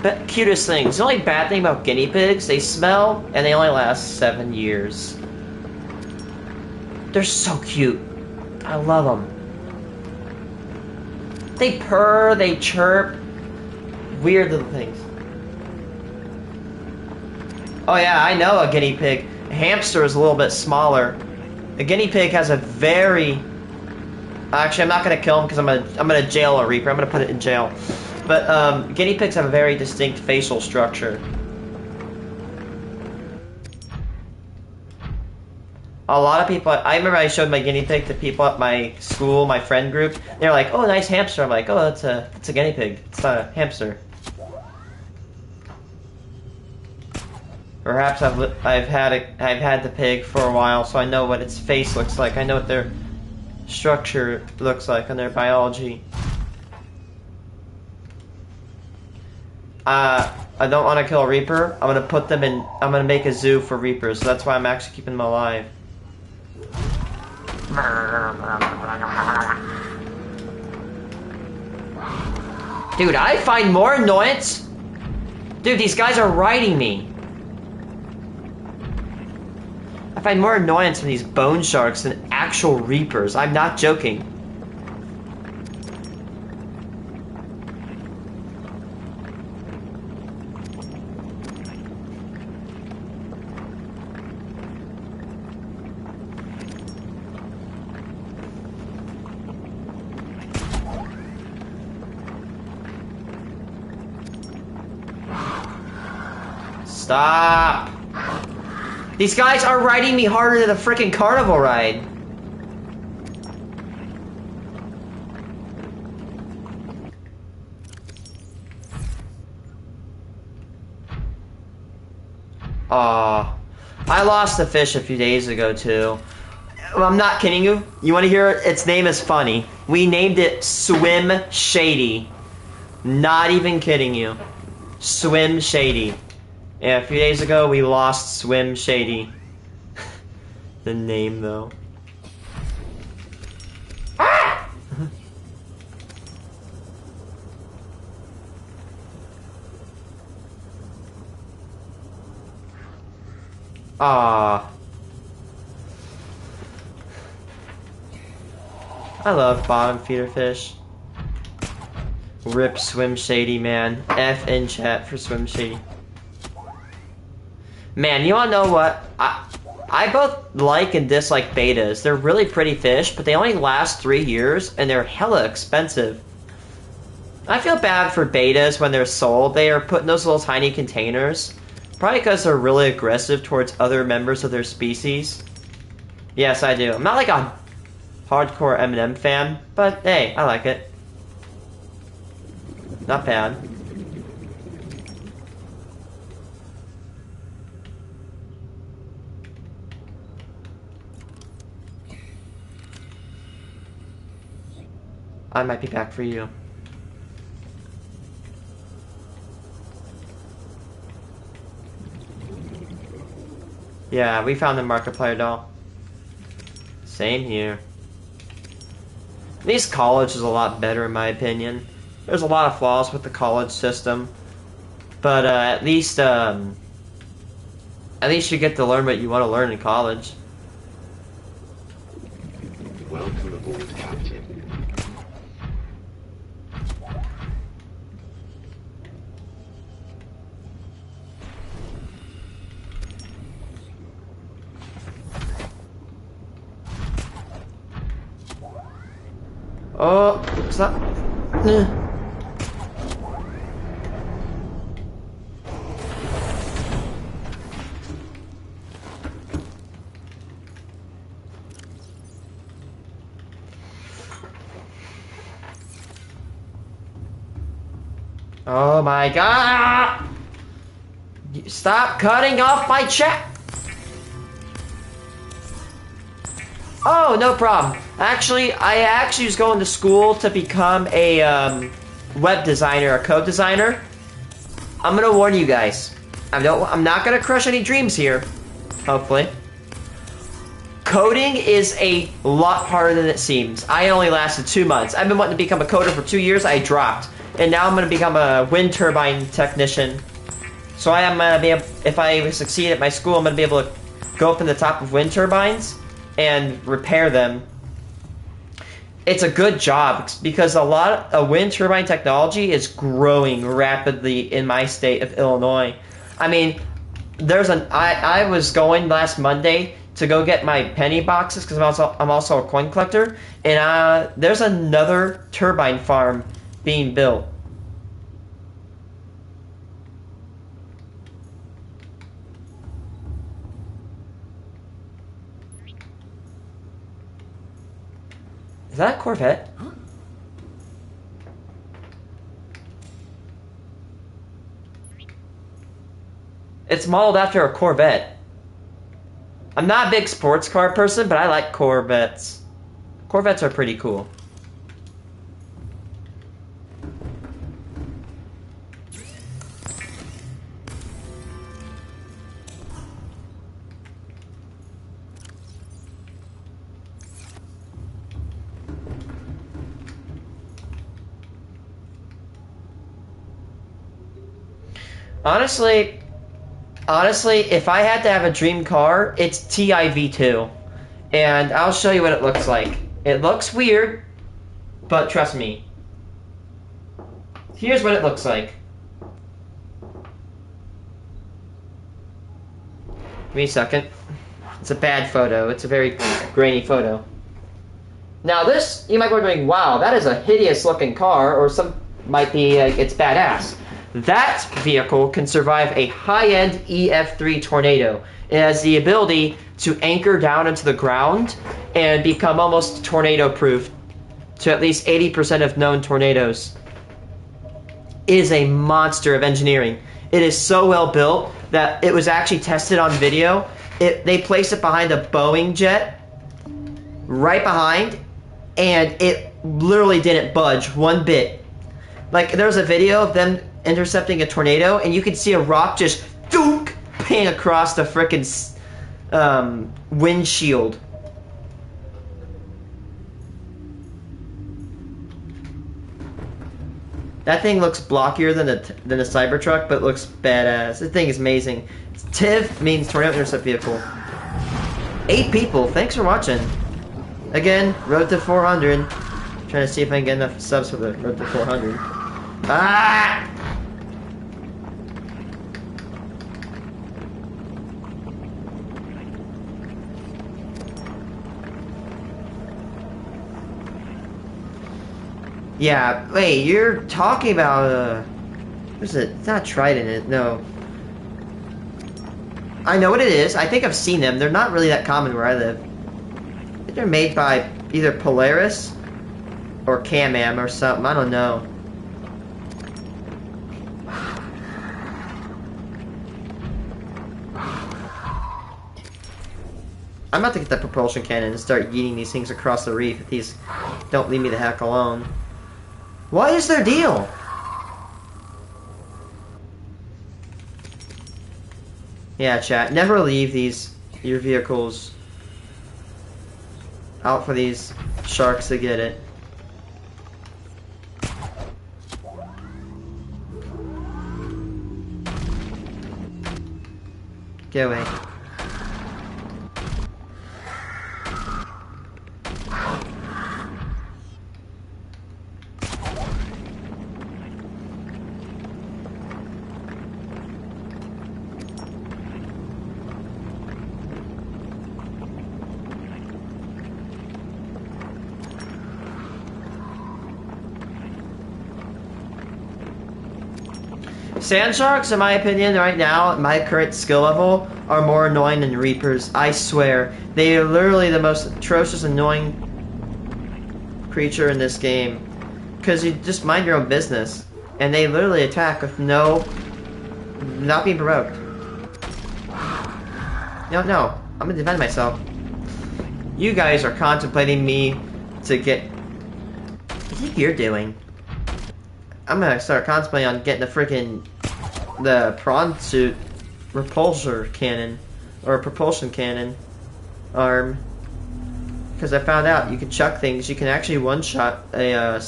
Speaker 4: the cutest things. The only bad thing about guinea pigs, they smell and they only last 7 years. They're so cute. I love them. They purr, they chirp. Weird little things. Oh yeah, I know a guinea pig. A hamster is a little bit smaller. A guinea pig has a very... Actually, I'm not gonna kill him because I'm gonna jail a reaper. I'm gonna put it in jail. But guinea pigs have a very distinct facial structure. A lot of people... I remember I showed my guinea pig to people at my school, my friend group. They're like, "Oh, nice hamster." I'm like, "Oh, that's a guinea pig. It's not a hamster." Perhaps I've had the pig for a while, so I know what its face looks like. I know what their structure looks like and their biology. I don't want to kill a reaper. I'm gonna put them in. I'm gonna make a zoo for reapers. So that's why I'm actually keeping them alive. Dude, I find more annoyance. Dude, these guys are riding me. I find more annoyance from these bone sharks than actual reapers. I'm not joking. Stop! These guys are riding me harder than a freaking carnival ride. Aw. I lost a fish a few days ago, too. Well, I'm not kidding you. You want to hear it? Its name is funny. We named it Swim Shady. Not even kidding you. Swim Shady. Yeah, a few days ago we lost Swim Shady. The name, though. Ah! Ah. I love bottom feeder fish. Rip Swim Shady, man. F in chat for Swim Shady. Man, you wanna know what? I both like and dislike betas. They're really pretty fish, but they only last 3 years, and they're hella expensive. I feel bad for betas when they're sold. They are put in those little tiny containers. Probably because they're really aggressive towards other members of their species. Yes, I do. I'm not like a hardcore M&M fan, but hey, I like it. Not bad. I might be back for you. Yeah, we found the Markiplier doll. Same here. At least college is a lot better in my opinion. There's a lot of flaws with the college system. But at least At least you get to learn what you want to learn in college.
Speaker 3: Welcome aboard, Captain.
Speaker 4: Oh, stop. Oh my god! Stop cutting off my chat! Oh, no problem. Actually, I was going to school to become a web designer, a code designer. I'm gonna warn you guys. I'm not gonna crush any dreams here. Hopefully. Coding is a lot harder than it seems. I only lasted 2 months. I've been wanting to become a coder for 2 years. I dropped. And now I'm gonna become a wind turbine technician. So I am gonna be able, if I succeed at my school, I'm gonna be able to go up in the top of wind turbines and repair them. It's a good job because a lot of wind turbine technology is growing rapidly in my state of Illinois. I mean, I was going last Monday to go get my penny boxes because I'm also a coin collector, and there's another turbine farm being built. Is that a Corvette? It's modeled after a Corvette. I'm not a big sports car person, but I like Corvettes. Corvettes are pretty cool. Honestly, if I had to have a dream car, it's TIV2. And I'll show you what it looks like. It looks weird, but trust me. Here's what it looks like. Give me a second. It's a bad photo. It's a very grainy photo. Now this, you might be wondering, wow, that is a hideous looking car, or some might be like, it's badass. That vehicle can survive a high-end EF3 tornado. It has the ability to anchor down into the ground and become almost tornado-proof to at least 80% of known tornadoes. It is a monster of engineering. It is so well built that it was actually tested on video. They placed it behind a Boeing jet, right behind, and it literally didn't budge one bit. Like, there's a video of them intercepting a tornado, and you can see a rock just dook ping across the frickin' windshield. That thing looks blockier than a Cybertruck, but looks badass. This thing is amazing. TIV means Tornado Intercept Vehicle. 8 people. Thanks for watching. Again, road to 400. Trying to see if I can get enough subs for the road to 400. Ah! Yeah, wait, you're talking about, what is it? It's not Trident, it, no. I know what it is. I think I've seen them. They're not really that common where I live. I think they're made by either Polaris or Can-Am or something. I don't know. I'm about to get that propulsion cannon and start yeeting these things across the reef if these don't leave me the heck alone. What is their deal? Yeah, chat. Never leave your vehicles out for these sharks to get it. Get away. Sand sharks, in my opinion, right now, at my current skill level, are more annoying than reapers. I swear. They are literally the most atrocious, annoying creature in this game. Because you just mind your own business. And they literally attack with not being provoked. No. I'm gonna defend myself. You guys are contemplating me to get... What do you think you're doing? I'm gonna start contemplating on getting the prawn suit repulsor cannon, or propulsion cannon arm, because I found out you can chuck things. You can actually one-shot a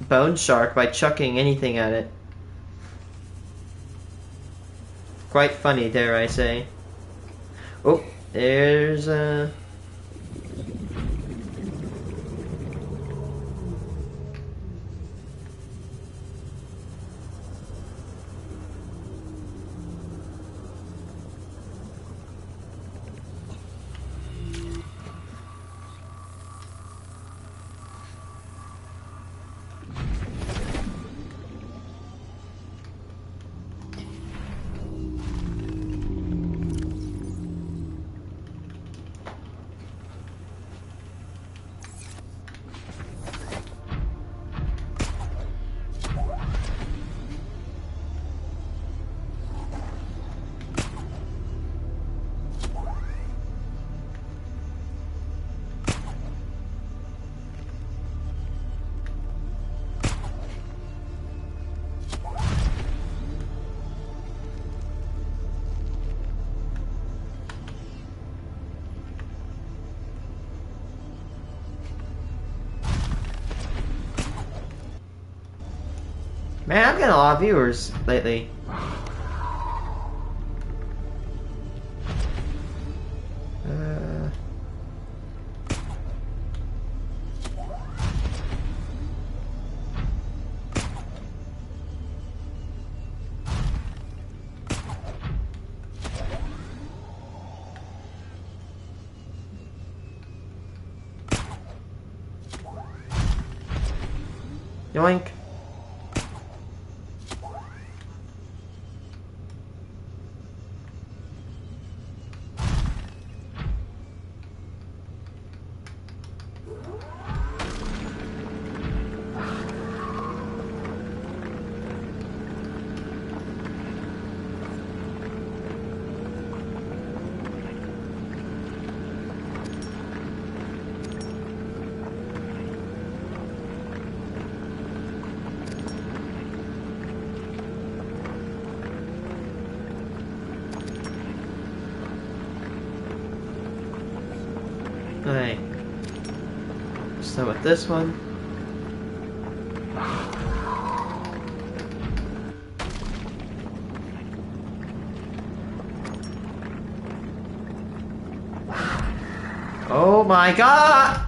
Speaker 4: bone shark by chucking anything at it. Quite funny, dare I say. Oh, there's a... Man, I'm getting a lot of viewers lately. Yoink. Alright. So with this one. Oh my god!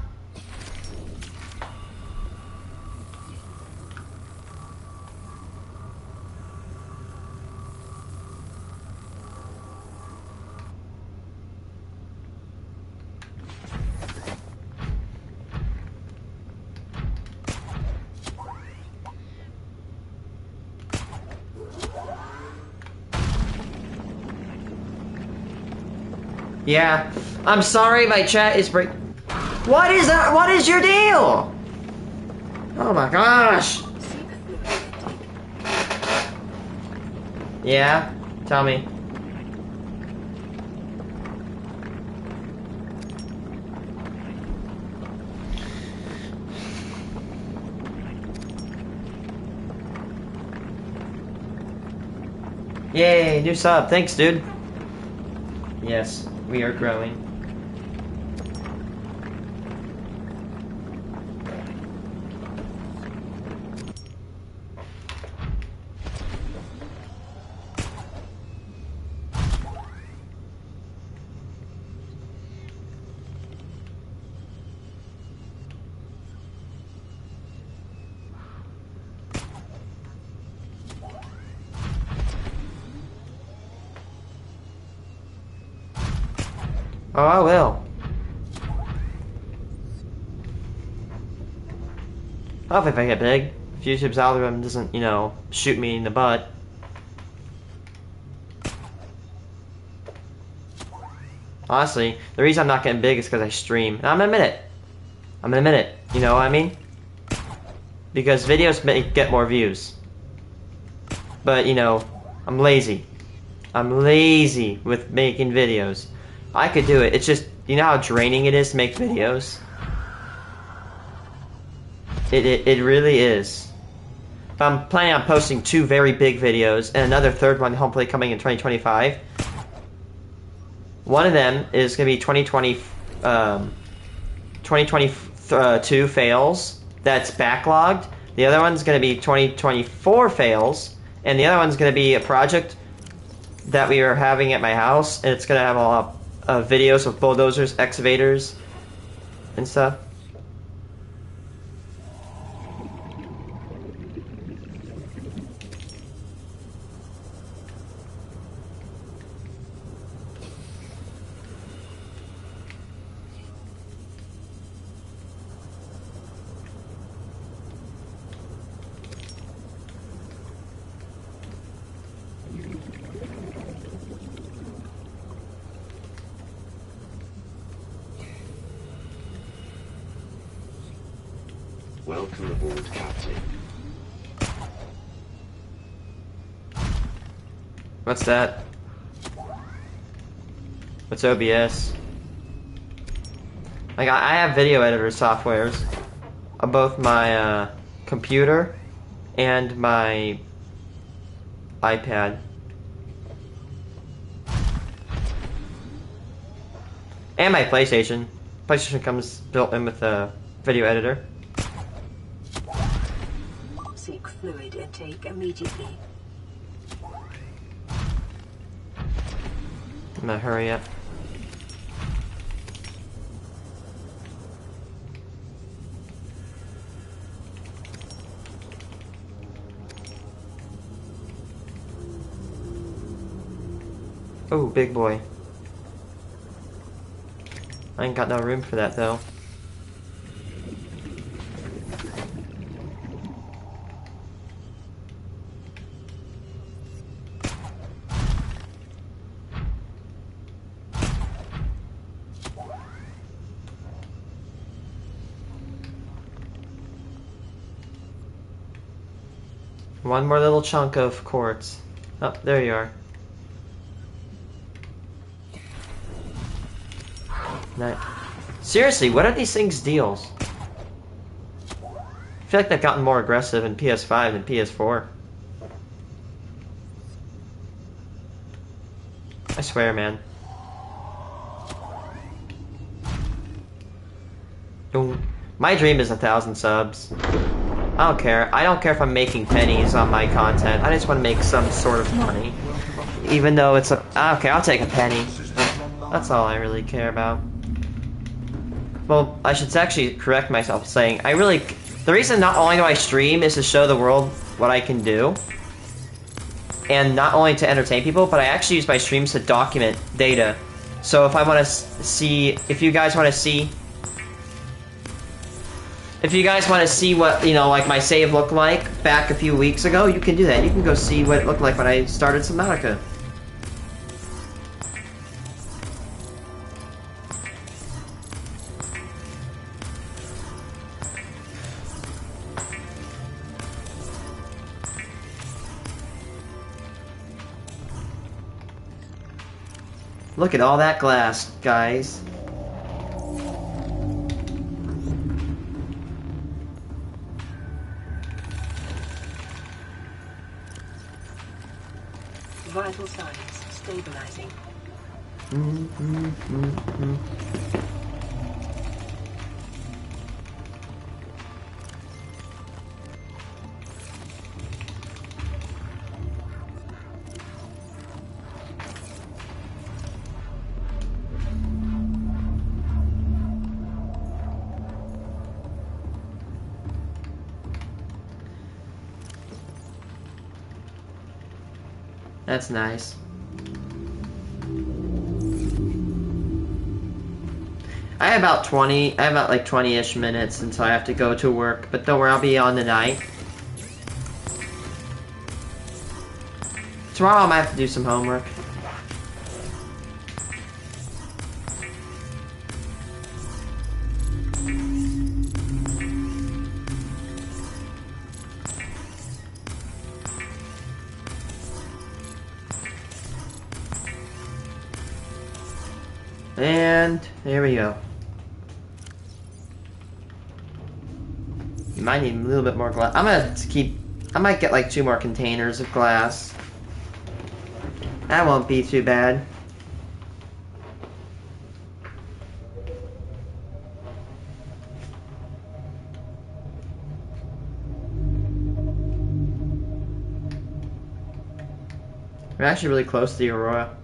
Speaker 4: Yeah, I'm sorry my chat is break. What is that? What is your deal? Oh my gosh. Yeah, tell me. Yay, new sub. Thanks, dude. Yes, we are growing. Oh, I will. Hopefully if I get big. If YouTube's algorithm doesn't, you know, shoot me in the butt. Honestly, the reason I'm not getting big is because I stream. And I'm gonna admit it. I'm gonna admit it. You know what I mean? Because videos get more views. But, you know, I'm lazy. I'm lazy with making videos. I could do it. It's just, you know how draining it is to make videos? It really is. But I'm planning on posting 2 very big videos and another third one hopefully coming in 2025. One of them is going to be 2022 fails that's backlogged. The other one's going to be 2024 fails. And the other one's going to be a project that we are having at my house. And it's going to have a lot of videos of bulldozers, excavators, and stuff.
Speaker 10: Welcome aboard, Captain.
Speaker 4: What's that? What's OBS? Like, I have video editor softwares on both my computer and my iPad. And my PlayStation. PlayStation comes built in with a video editor.
Speaker 1: Seek fluid intake immediately.
Speaker 4: I'm gonna hurry up. Oh, big boy. I ain't got no room for that though. One more little chunk of quartz. Oh, there you are. Nice. Seriously, what are these things' deals? I feel like they've gotten more aggressive in PS5 than PS4. I swear, man. My dream is 1,000 subs. I don't care. I don't care if I'm making pennies on my content. I just want to make some sort of money. Even though it's a... Okay, I'll take a penny. That's all I really care about. Well, I should actually correct myself saying, the reason not only do I stream is to show the world what I can do. And not only to entertain people, but I actually use my streams to document data. So if I want to see... If you guys want to see what, you know, like my save looked like back a few weeks ago, you can do that. You can go see what it looked like when I started Subnautica. Look at all that glass, guys.
Speaker 1: Vital signs stabilizing.
Speaker 4: That's nice. I have about 20. I have about like 20-ish minutes until I have to go to work. But don't worry, I'll be on tonight. Tomorrow I might have to do some homework. And there we go. You might need a little bit more glass. I might get like 2 more containers of glass. That won't be too bad. We're actually really close to the Aurora.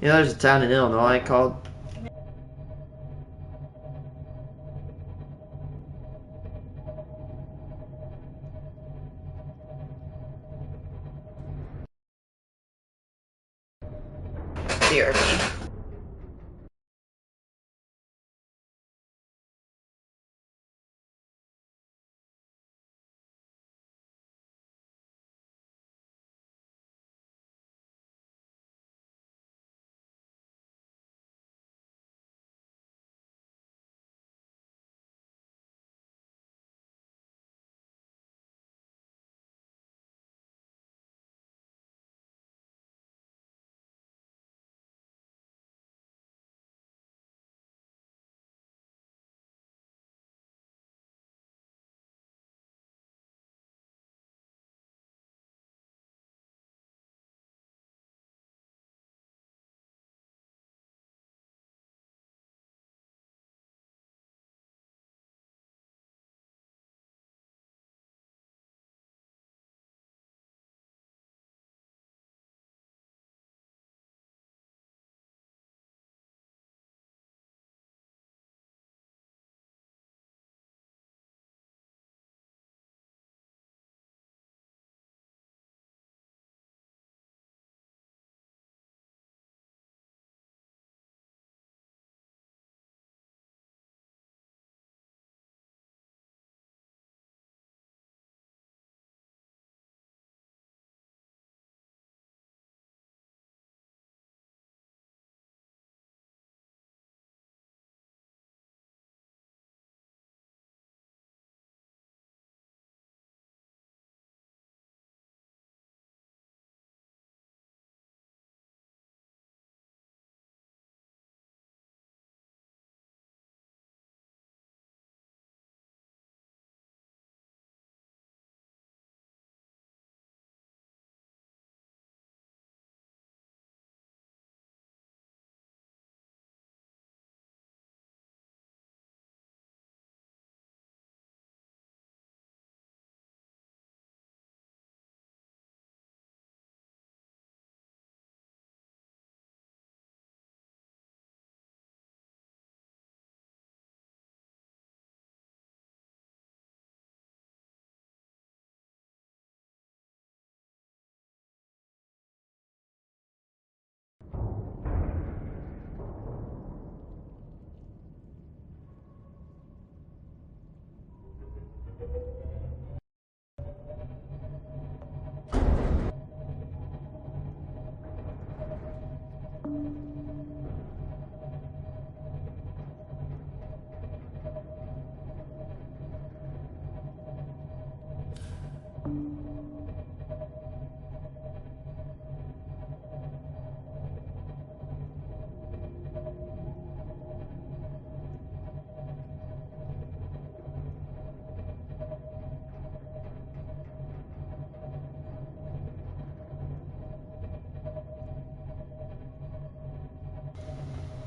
Speaker 4: You know, there's a town in Illinois called... BRB.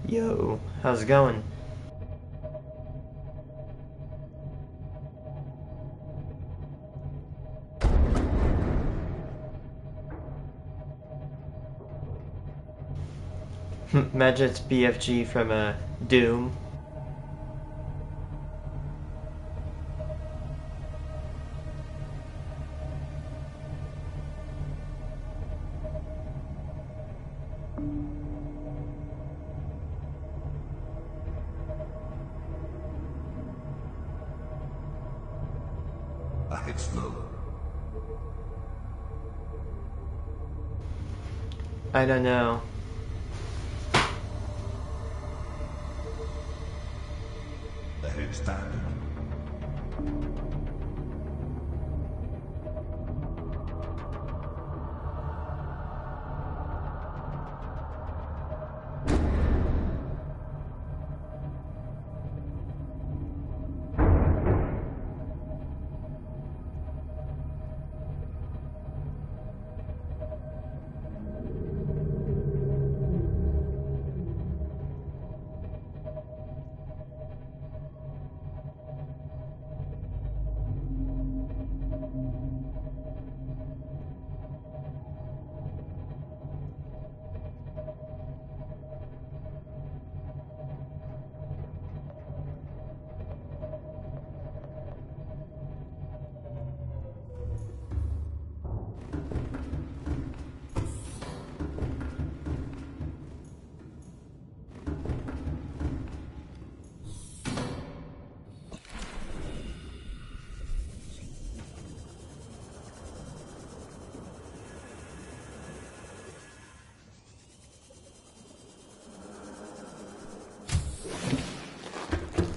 Speaker 4: Yo, how's it going? Imagine it's BFG from Doom.
Speaker 3: Ahead slow.
Speaker 4: I don't know.
Speaker 3: Ahead standard.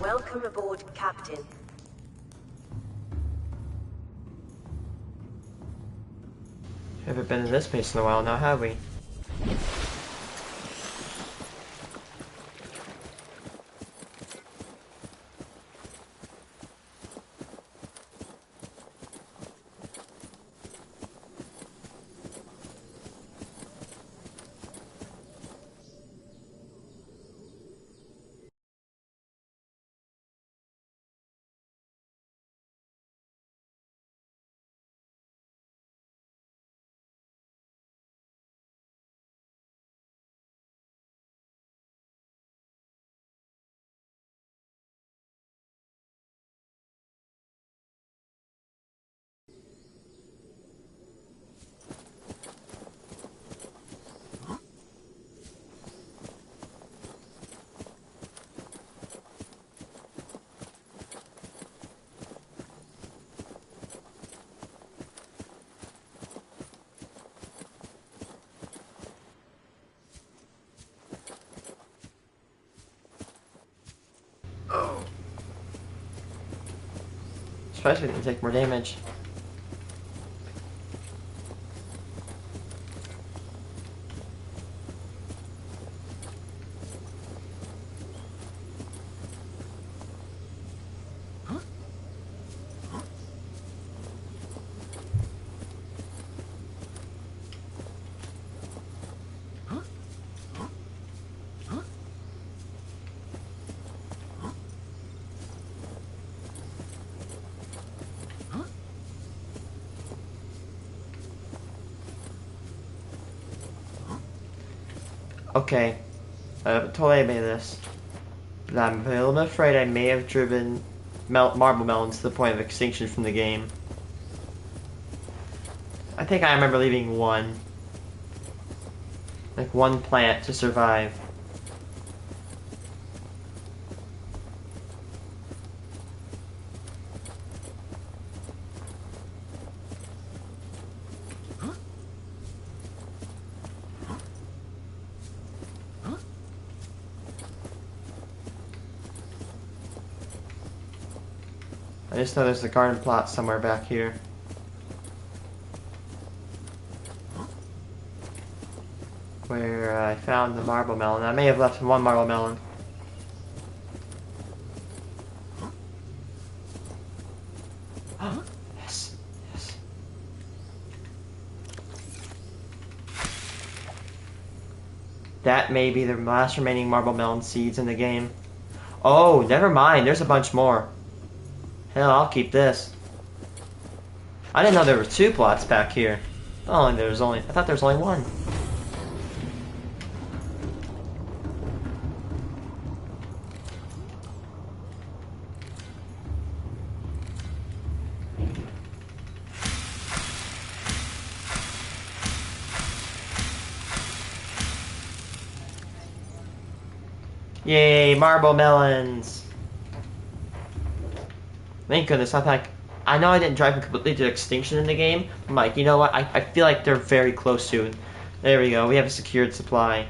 Speaker 2: Welcome aboard, Captain.
Speaker 4: Haven't been to this place in a while now, have we? Especially if they take more damage. Okay, I haven't told anybody this, but I'm a little bit afraid I may have driven Marble Melon to the point of extinction from the game. I think I remember leaving one. Like one plant to survive. I just know there's a garden plot somewhere back here. Where I found the marble melon. I may have left one marble melon. Yes, yes. That may be the last remaining marble melon seeds in the game. Oh, never mind. There's a bunch more. Hell, I'll keep this. I didn't know there were two plots back here. Oh, and I thought there was only one. Yay, marble melons! Thank goodness, I know I didn't drive them completely to extinction in the game. I'm like, you know what? I feel like they're very close soon. There we go. We have a secured supply.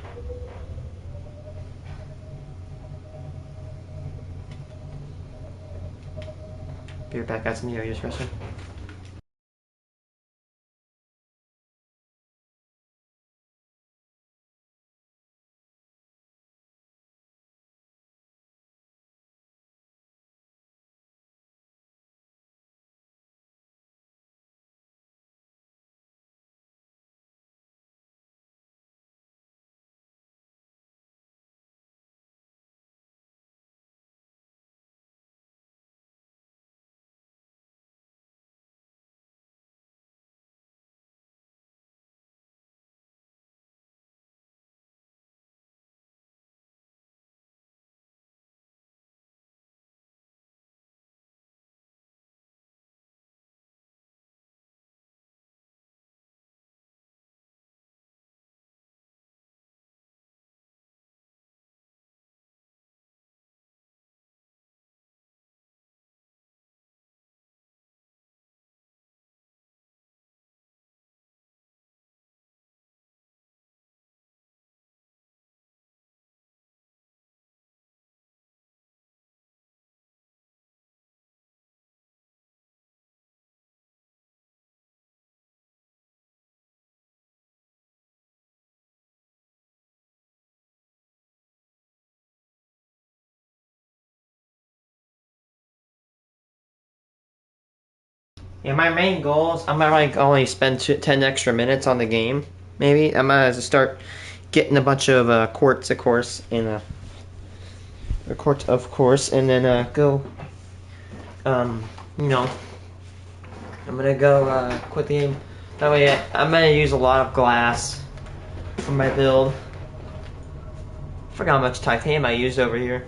Speaker 4: Be right back, guys. I'm use restroom. Yeah, my main goal is I'm gonna like only spend 10 extra minutes on the game. Maybe I'm gonna start getting a bunch of quartz, of course, and a quartz, of course, and then go. You know, I'm gonna go quit the game. That way, I'm gonna use a lot of glass for my build. Forgot how much titanium I used over here.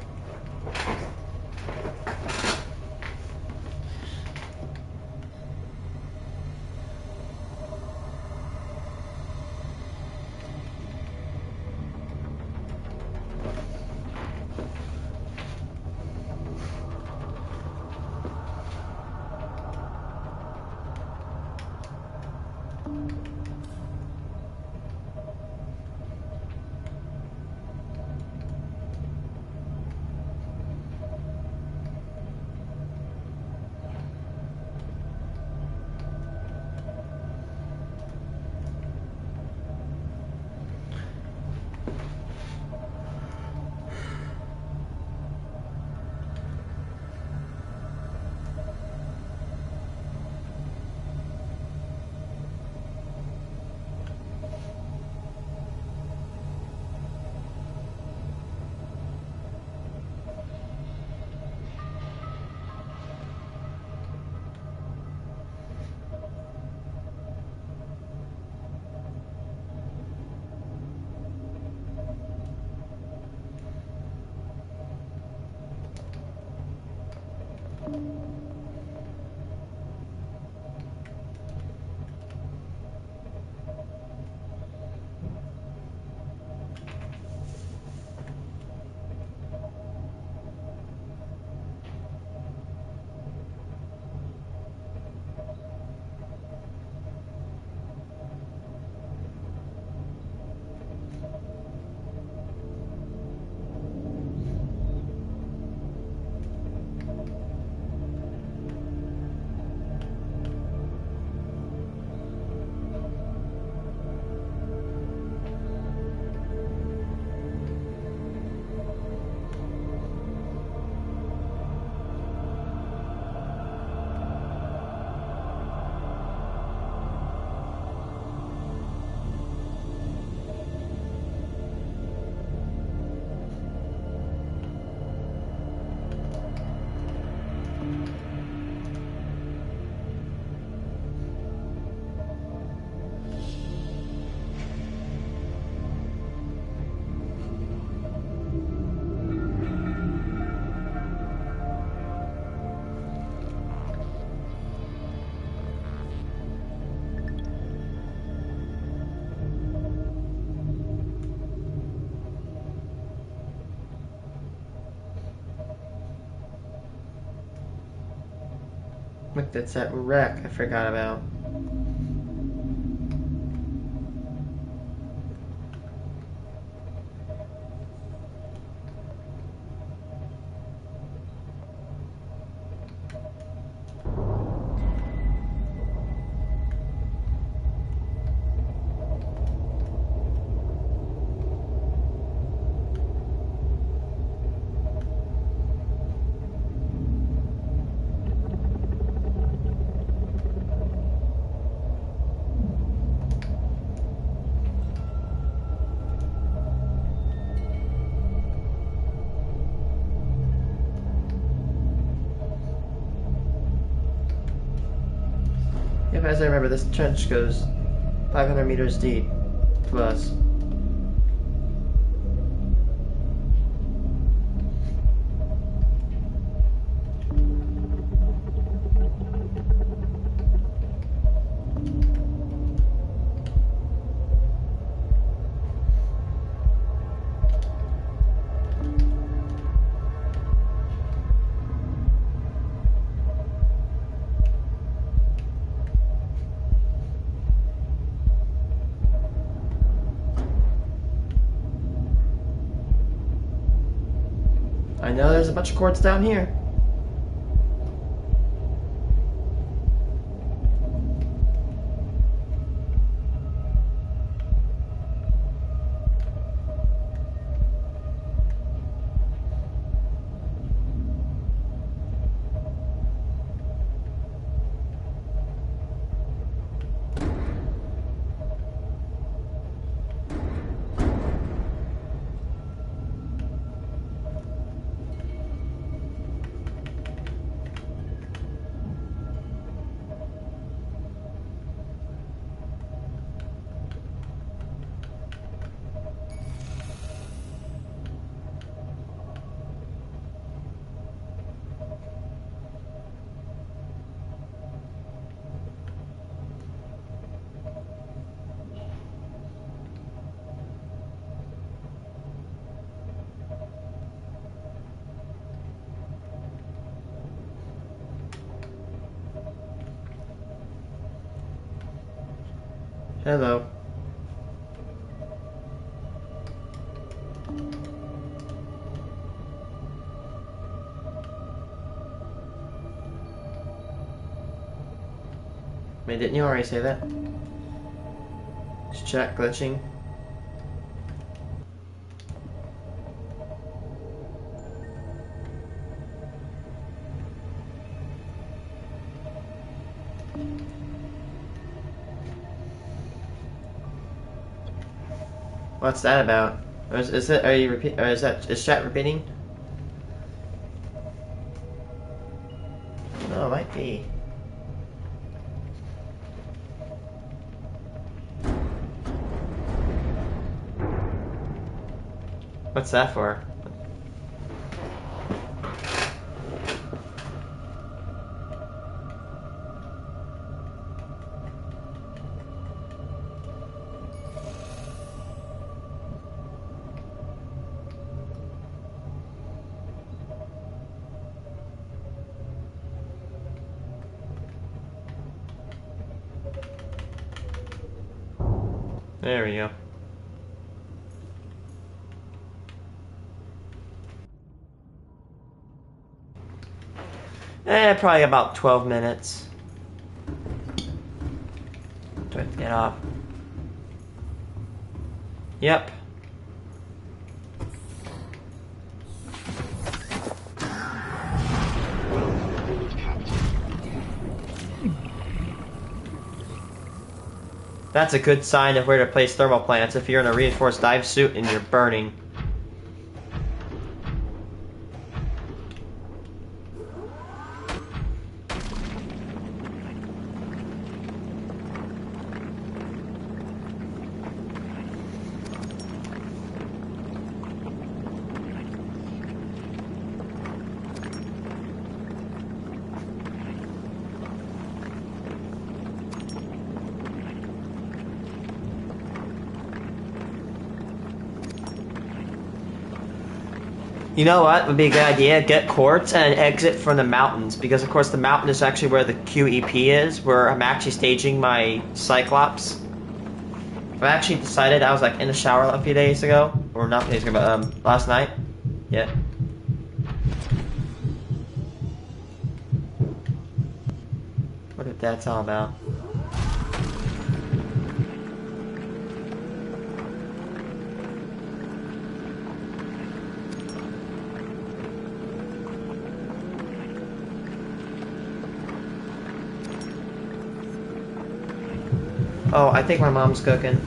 Speaker 4: quick, that's that wreck I forgot about. Yep, as I remember, this trench goes 500 meters deep, plus. I know there's a bunch of quartz down here. Hello. Wait, didn't you already say that? Is chat glitching? What's that about? Is it? Are you repeat? Or is chat repeating? No, it might be. What's that for? There we go. Probably about 12 minutes. Do I have to get off? Yep. That's a good sign of where to place thermal plants if you're in a reinforced dive suit and you're burning. You know what would be a good idea? Get quartz and exit from the mountains, because of course the mountain is actually where the QEP is, where I'm actually staging my Cyclops. I've actually decided, I was like in the shower a few days ago, or not days ago, but last night. Yeah. What if that's all about? Oh, I think my mom's cooking.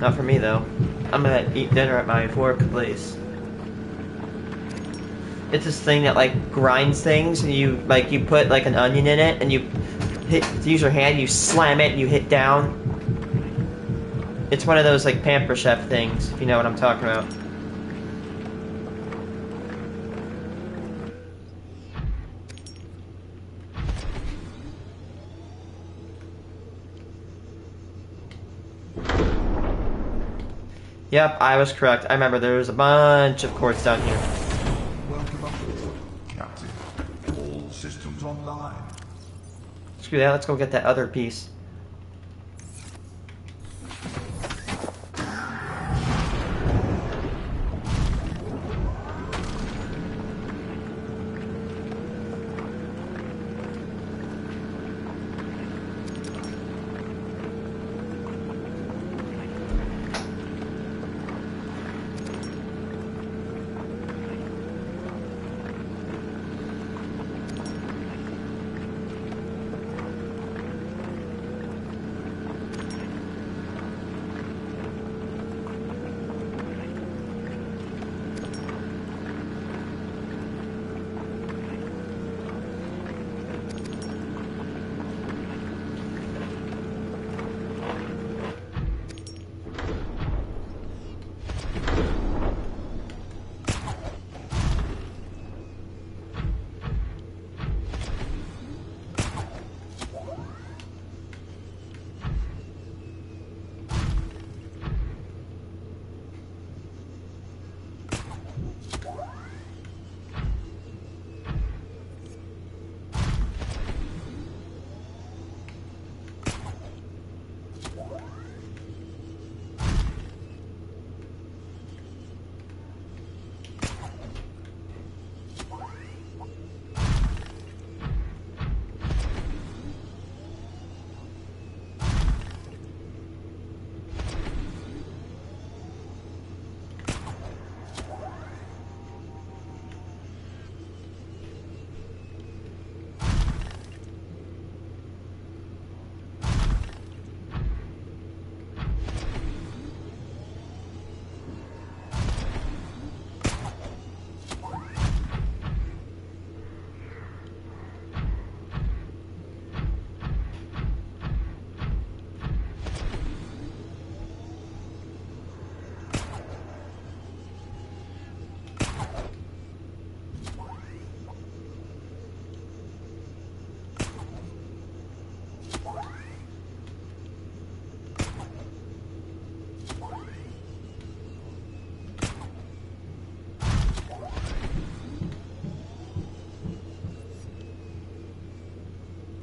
Speaker 4: Not for me though. I'm gonna eat dinner at my work place. It's this thing that like grinds things, and you put like an onion in it, and you use your hand, you slam it, and you hit down. It's one of those like Pamper Chef things, if you know what I'm talking about. Yep, I was correct. I remember there was a bunch of quartz down here.
Speaker 3: Welcome aboard, Captain. All systems online.
Speaker 4: Screw that, let's go get that other piece.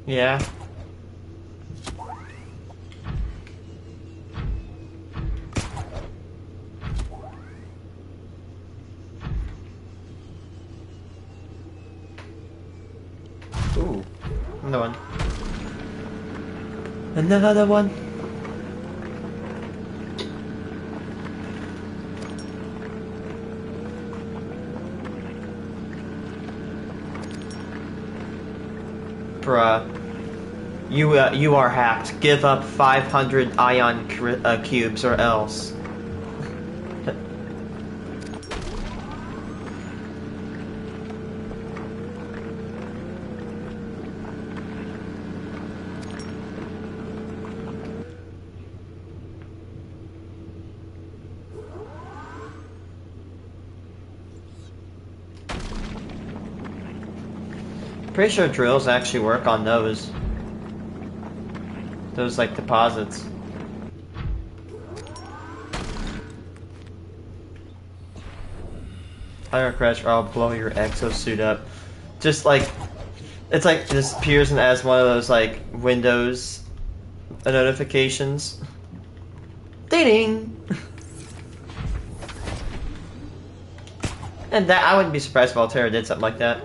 Speaker 4: Yeah. Ooh. Another one. Another one. Bruh. You are hacked. Give up 500 ion cubes or else. Pretty sure drills actually work on those. Those like deposits. Fire crash or I'll blow your exosuit up. Just like, it's like this appears as one of those like Windows notifications. Ding! And that, I wouldn't be surprised if Altera did something like that.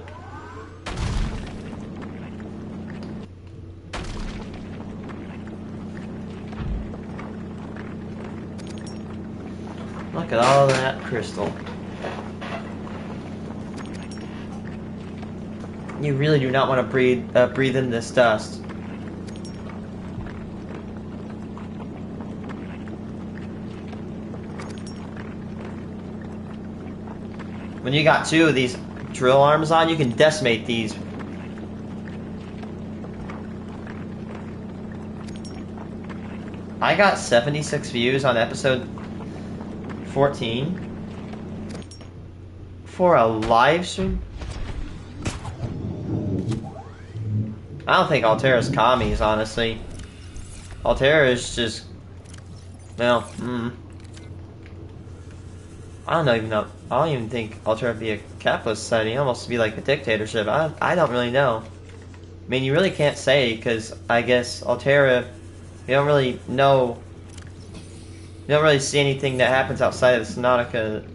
Speaker 4: Look at all that crystal. You really do not want to breathe in this dust. When you got 2 of these drill arms on, you can decimate these. I got 76 views on episode 14 for a live stream. I don't think Altera's commies, honestly. Altera is just, well, I don't even know. I don't even think Altera would be a capitalist society. It almost be like a dictatorship. I don't really know. I mean, you really can't say, because I guess Altera, you don't really know. You don't really see anything that happens outside of the Subnautica.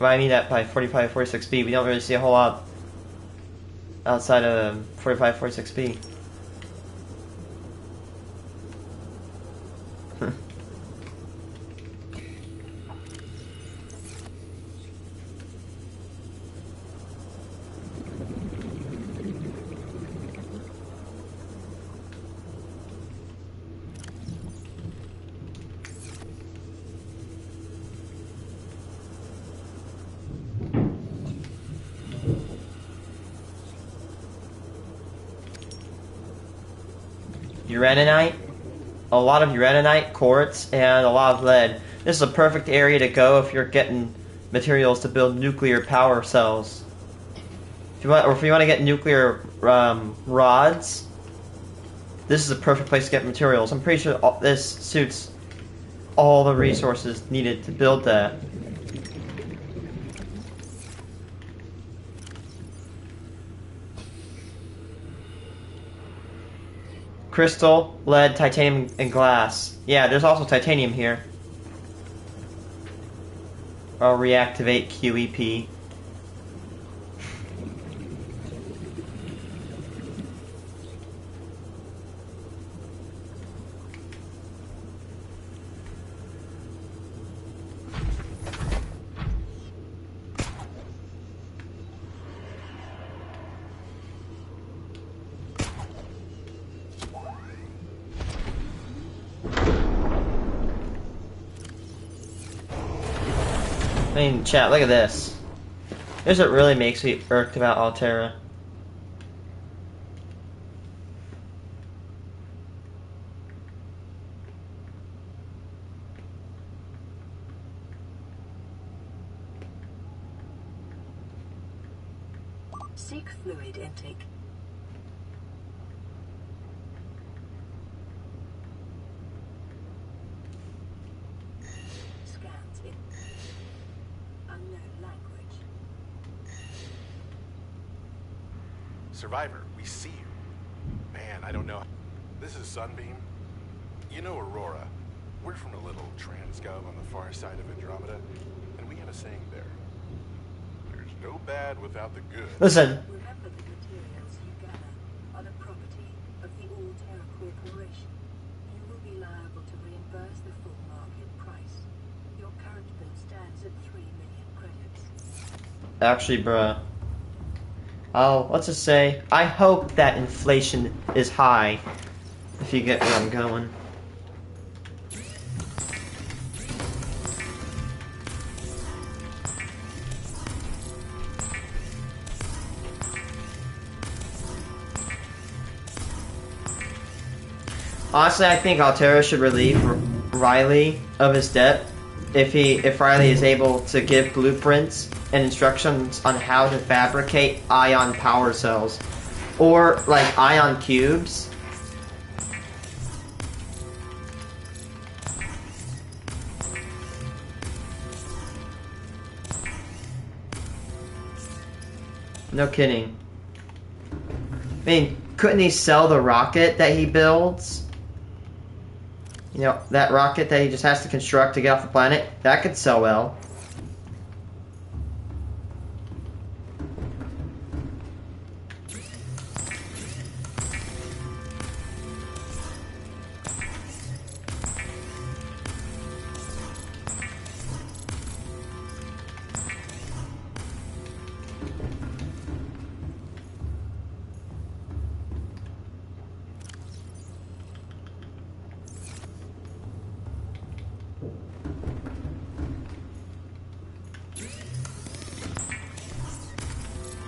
Speaker 4: I mean that by 45, 46B. We don't really see a whole lot outside of 45, 46B. Uraninite, a lot of uraninite, quartz, and a lot of lead. This is a perfect area to go if you're getting materials to build nuclear power cells. If you want to get nuclear rods, this is a perfect place to get materials. I'm pretty sure this suits all the resources needed to build that. Crystal, lead, titanium, and glass. Yeah, there's also titanium here. I'll reactivate QEP. I mean, chat, look at this. Here's what really makes me irked about Altera.
Speaker 1: Seek fluid intake. Scans in. Unknown language.
Speaker 10: Survivor, we see you. Man, I don't know. This is Sunbeam. You know Aurora. We're from a little transgov on the far side of Andromeda, and we have a saying there. There's no bad without the good.
Speaker 4: Listen.
Speaker 1: Remember the materials you gather are the property of the Altera Corporation. You will be liable to reimburse the full market price. Your current bill stands at 3 million credits.
Speaker 4: Actually, bruh. Let's just say, I hope that inflation is high, if you get where I'm going. Honestly, I think Altera should relieve Riley of his debt if Riley is able to give blueprints and instructions on how to fabricate ion power cells or like ion cubes. No kidding. I mean, couldn't he sell the rocket that he builds? You know, that rocket that he just has to construct to get off the planet? That could sell well.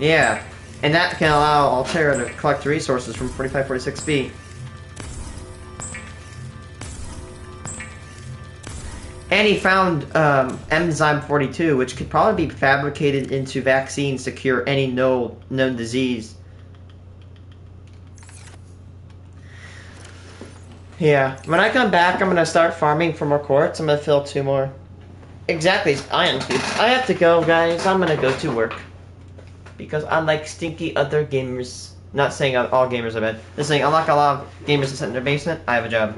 Speaker 4: Yeah, and that can allow Altera to collect resources from 4546B. And he found enzyme 42, which could probably be fabricated into vaccines to cure any known disease. Yeah, when I come back, I'm going to start farming for more quartz. I'm going to fill 2 more. Exactly, iron cubes. I have to go, guys. I'm going to go to work. Because unlike stinky other gamers, not saying all gamers are bad, just saying unlike a lot of gamers that sit in their basement, I have a job.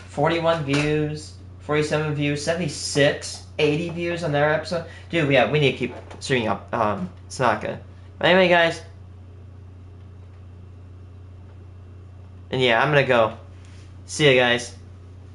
Speaker 4: 41 views, 47 views, 76, 80 views on their episode. Dude, we need to keep streaming up Subnautica. But anyway, guys. And yeah, I'm gonna go. See ya, guys.